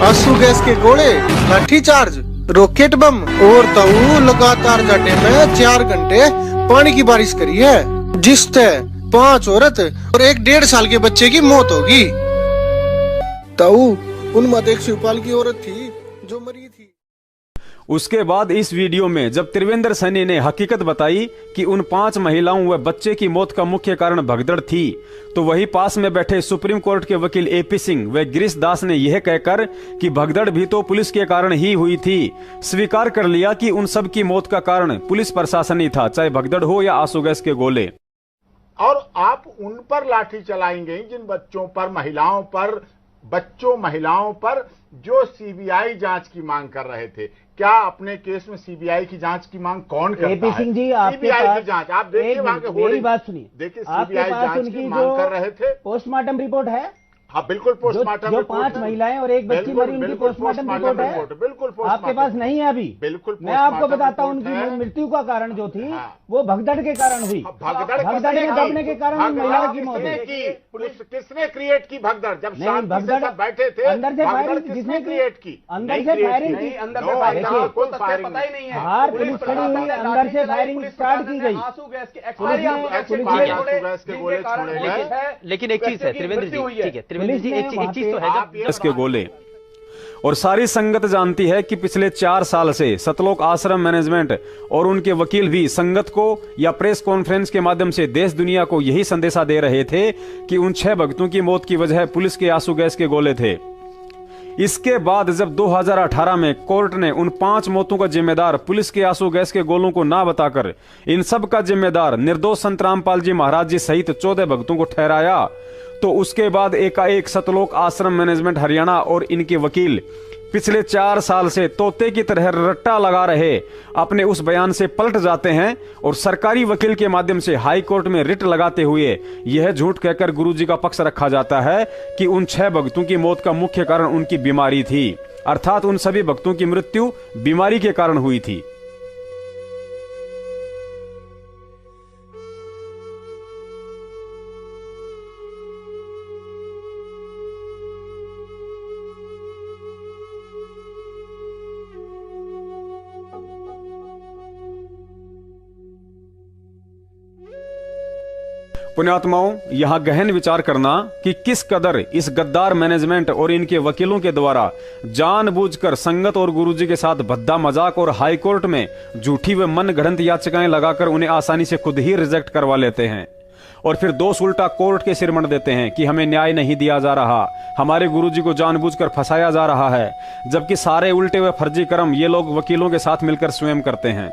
Speaker 21: आंसू गैस के गोले, लाठी चार्ज, रॉकेट बम, और ताऊ लगातार जाटे में 4 घंटे पानी की बारिश करी है, जिससे 5 औरत और एक 1.5 साल के बच्चे की मौत होगी। ताऊ उनमें एक शिवपाल की औरत थी जो मरी थी।
Speaker 4: उसके बाद इस वीडियो में जब त्रिवेंद्र सैनी ने हकीकत बताई कि उन 5 महिलाओं व बच्चे की मौत का मुख्य कारण भगदड़ थी, तो वही पास में बैठे सुप्रीम कोर्ट के वकील AP सिंह व गिरीश दास ने यह कहकर कि भगदड़ भी तो पुलिस के कारण ही हुई थी, स्वीकार कर लिया कि उन सब की मौत का कारण पुलिस प्रशासन ही था, चाहे भगदड़ हो या आंसू गैस के गोले।
Speaker 6: और आप उन पर लाठी चलाएंगे जिन महिलाओं पर जो CBI जांच की मांग कर रहे थे। क्या अपने केस में CBI की जांच की मांग कौन करता है?
Speaker 10: AP सिंह जी, आपके
Speaker 6: CBI की जांच आप देखिए, वहां के
Speaker 10: मेरी बात सुनिए,
Speaker 6: देखिए CBI जांच की मांग कर रहे थे।
Speaker 10: पोस्टमार्टम रिपोर्ट है,
Speaker 6: हाँ बिल्कुल पोस्टमार्टम
Speaker 10: जो 5 महिलाएं और एक बच्ची मरी उनकी पोस्टमार्टम रिपोर्ट है,
Speaker 6: बिल्कुल
Speaker 10: आपके पास नहीं है अभी।
Speaker 6: बिल्कुल
Speaker 10: मैं आपको बताता हूँ, उनकी मृत्यु का कारण जो थी वो भगदड़ के कारण हुई, भगदड़ में दबने के कारण महिलाओं की मौत हुई।
Speaker 6: किसने क्रिएट की भगदड़? जब
Speaker 10: भगदड़
Speaker 6: बैठे थे
Speaker 10: अंदर से फायरिंग जिसने
Speaker 6: क्रिएट की,
Speaker 10: अंदर से फायरिंग की,
Speaker 6: पता ही नहीं है,
Speaker 10: बाहर पुलिस खड़ी हुई, अंदर से फायरिंग स्टार्ट की गई।
Speaker 5: लेकिन एक चीज है त्रिवेंद्र जी, ठीक है त्रिवेंद्र जी, एक चीज तो है
Speaker 4: इसके गोले। और सारी संगत जानती है कि पिछले 4 साल से सतलोक आश्रम मैनेजमेंट और उनके वकील भी संगत को या प्रेस कॉन्फ्रेंस के माध्यम से देश दुनिया को यही संदेशा दे रहे थे कि उन 6 भक्तों की मौत की वजह पुलिस के आंसू गैस के गोले थे। इसके बाद जब 2018 में कोर्ट ने उन 5 मौतों का जिम्मेदार पुलिस के आंसू गैस के गोलों को ना बताकर इन सब का जिम्मेदार निर्दोष संत रामपाल जी महाराज जी सहित 14 भक्तों को ठहराया, तो उसके बाद एकाएक सतलोक आश्रम मैनेजमेंट हरियाणा और इनके वकील पिछले 4 साल से तोते की तरह रट्टा लगा रहे अपने उस बयान से पलट जाते हैं और सरकारी वकील के माध्यम से हाई कोर्ट में रिट लगाते हुए यह झूठ कहकर गुरुजी का पक्ष रखा जाता है कि उन 6 भक्तों की मौत का मुख्य कारण उनकी बीमारी थी, अर्थात उन सभी भक्तों की मृत्यु बीमारी के कारण हुई थी। पुण्यात्माओं, यहां गहन विचार करना कि किस कदर इस गद्दार मैनेजमेंट और इनके वकीलों के द्वारा जानबूझकर संगत और गुरुजी के साथ भद्दा मजाक और हाई कोर्ट में झूठी व मन गढ़ंत याचिकाएं लगाकर उन्हें आसानी से खुद ही रिजेक्ट करवा लेते हैं और फिर दोष उल्टा कोर्ट के सिर मढ़ देते हैं कि हमें न्याय नहीं दिया जा रहा, हमारे गुरुजी को जानबूझकर फंसाया जा रहा है, जबकि सारे उल्टे हुए फर्जी कर्म ये लोग वकीलों के साथ मिलकर स्वयं करते हैं।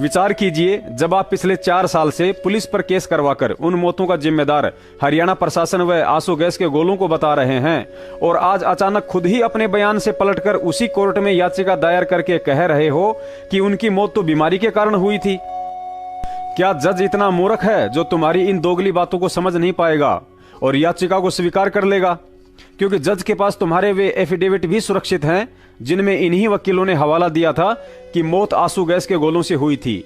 Speaker 4: विचार कीजिए, जब आप पिछले 4 साल से पुलिस पर केस करवाकर उन मौतों का जिम्मेदार हरियाणा प्रशासन व आंसू गैस के गोलों को बता रहे हैं और आज अचानक खुद ही अपने बयान से पलटकर उसी कोर्ट में याचिका दायर करके कह रहे हो कि उनकी मौत तो बीमारी के कारण हुई थी। क्या जज इतना मूर्ख है जो तुम्हारी इन दोगली बातों को समझ नहीं पाएगा और याचिका को स्वीकार कर लेगा? क्योंकि जज के पास तुम्हारे वे एफिडेविट भी सुरक्षित हैं जिनमें इन्हीं वकीलों ने हवाला दिया था कि मौत आंसू गैस के गोलों से हुई थी,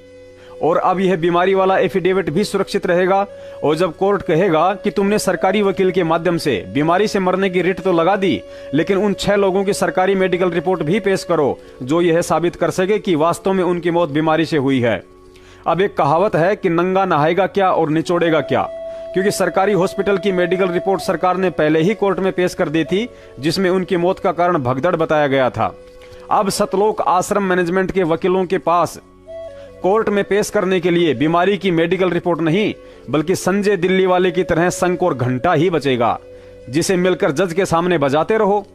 Speaker 4: और अब यह बीमारी वाला एफिडेविट भी सुरक्षित रहेगा। और जब कोर्ट कहेगा कि तुमने सरकारी वकील के माध्यम से बीमारी से मरने की रिट तो लगा दी, लेकिन उन 6 लोगों की सरकारी मेडिकल रिपोर्ट भी पेश करो जो यह साबित कर सके कि वास्तव में उनकी मौत बीमारी से हुई है। अब एक कहावत है कि नंगा नहाएगा क्या और निचोड़ेगा क्या, क्योंकि सरकारी हॉस्पिटल की मेडिकल रिपोर्ट सरकार ने पहले ही कोर्ट में पेश कर दी थी जिसमें उनकी मौत का कारण भगदड़ बताया गया था। अब सतलोक आश्रम मैनेजमेंट के वकीलों के पास कोर्ट में पेश करने के लिए बीमारी की मेडिकल रिपोर्ट नहीं बल्कि संजय दिल्ली वाले की तरह शंख और घंटा ही बचेगा, जिसे मिलकर जज के सामने बजाते रहो।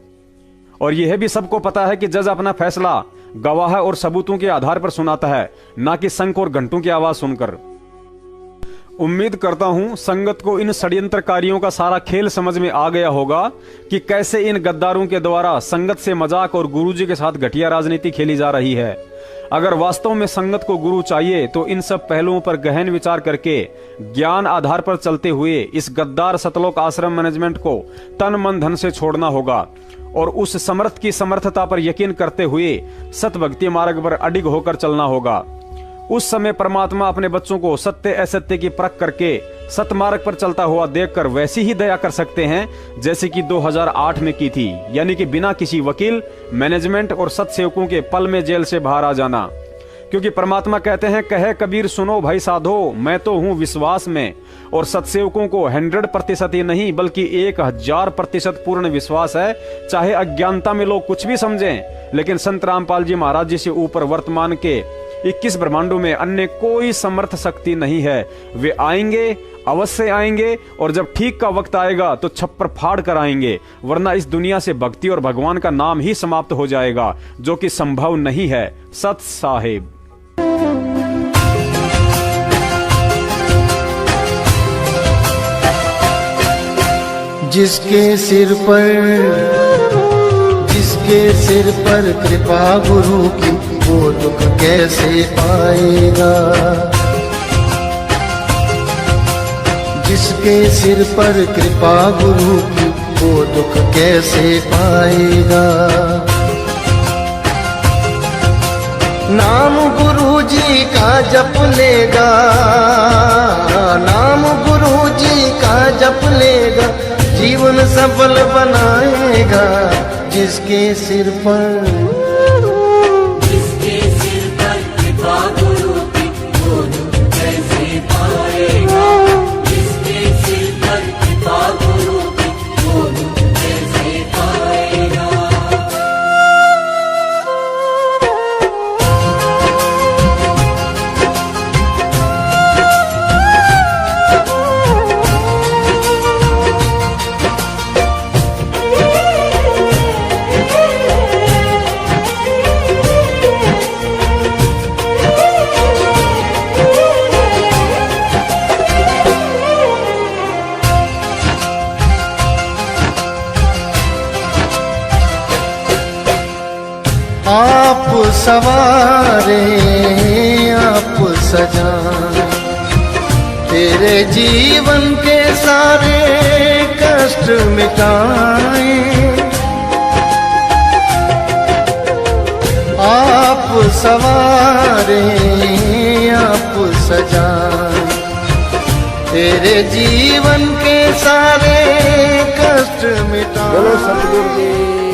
Speaker 4: और यह भी सबको पता है कि जज अपना फैसला गवाह और सबूतों के आधार पर सुनाता है, ना कि शंख और घंटों की आवाज सुनकर। उम्मीद करता हूं संगत को इन षड्यंत्रकारियों का सारा खेल समझ में आ गया होगा कि कैसे इन गद्दारों के द्वारा संगत से मजाक और गुरुजी के साथ घटिया राजनीति खेली जा रही है। अगर वास्तव में संगत को गुरु चाहिए तो इन सब पहलुओं पर गहन विचार करके ज्ञान आधार पर चलते हुए इस गद्दार सतलोक आश्रम मैनेजमेंट को तन मन धन से छोड़ना होगा और उस समर्थ की समर्थता पर यकीन करते हुए सत भक्ति मार्ग पर अडिग होकर चलना होगा। उस समय परमात्मा अपने बच्चों को सत्य असत्य की परख करके सतमार्ग पर चलता हुआ देखकर वैसी ही दया कर सकते हैं जैसे कि 2008 में की थी, यानी कि बिना किसी वकील, मैनेजमेंट और सत्सेवकों के पल में जेल से बाहर आ जाना। क्योंकि परमात्मा कहते हैं, कहे कबीर सुनो भाई साधो, मैं तो हूं विश्वास में, और सत्सेवकों को 100% ही नहीं बल्कि 1000% पूर्ण विश्वास है। चाहे अज्ञानता में लोग कुछ भी समझें, लेकिन संत रामपाल जी महाराज जी से ऊपर वर्तमान के 21 ब्रह्मांडों में अन्य कोई समर्थ शक्ति नहीं है। वे आएंगे, अवश्य आएंगे, और जब ठीक का वक्त आएगा तो छप्पर फाड़ कर आएंगे, वरना इस दुनिया से भक्ति और भगवान का नाम ही समाप्त हो जाएगा, जो कि संभव नहीं है। सत साहिब।
Speaker 21: जिसके सिर पर कृपा गुरु की, वो दुख कैसे पाएगा। जिसके सिर पर कृपा गुरु की, वो दुख कैसे पाएगा। नाम गुरु जी का जप लेगा, नाम गुरु जी का जप लेगा, जीवन सफल बनाएगा। जिसके सिर पर कृपा गुरु की, वो दुख कैसे पाएगा। जिसके सिर पर कृपा गुरु की, वो दुख कैसे पाएगा। आप सवारे आप सजाए, तेरे जीवन के सारे कष्ट मिटाए। आप सवारे आप सजाए, तेरे जीवन के सारे कष्ट मिटाए।
Speaker 8: बोलो सतगुरु की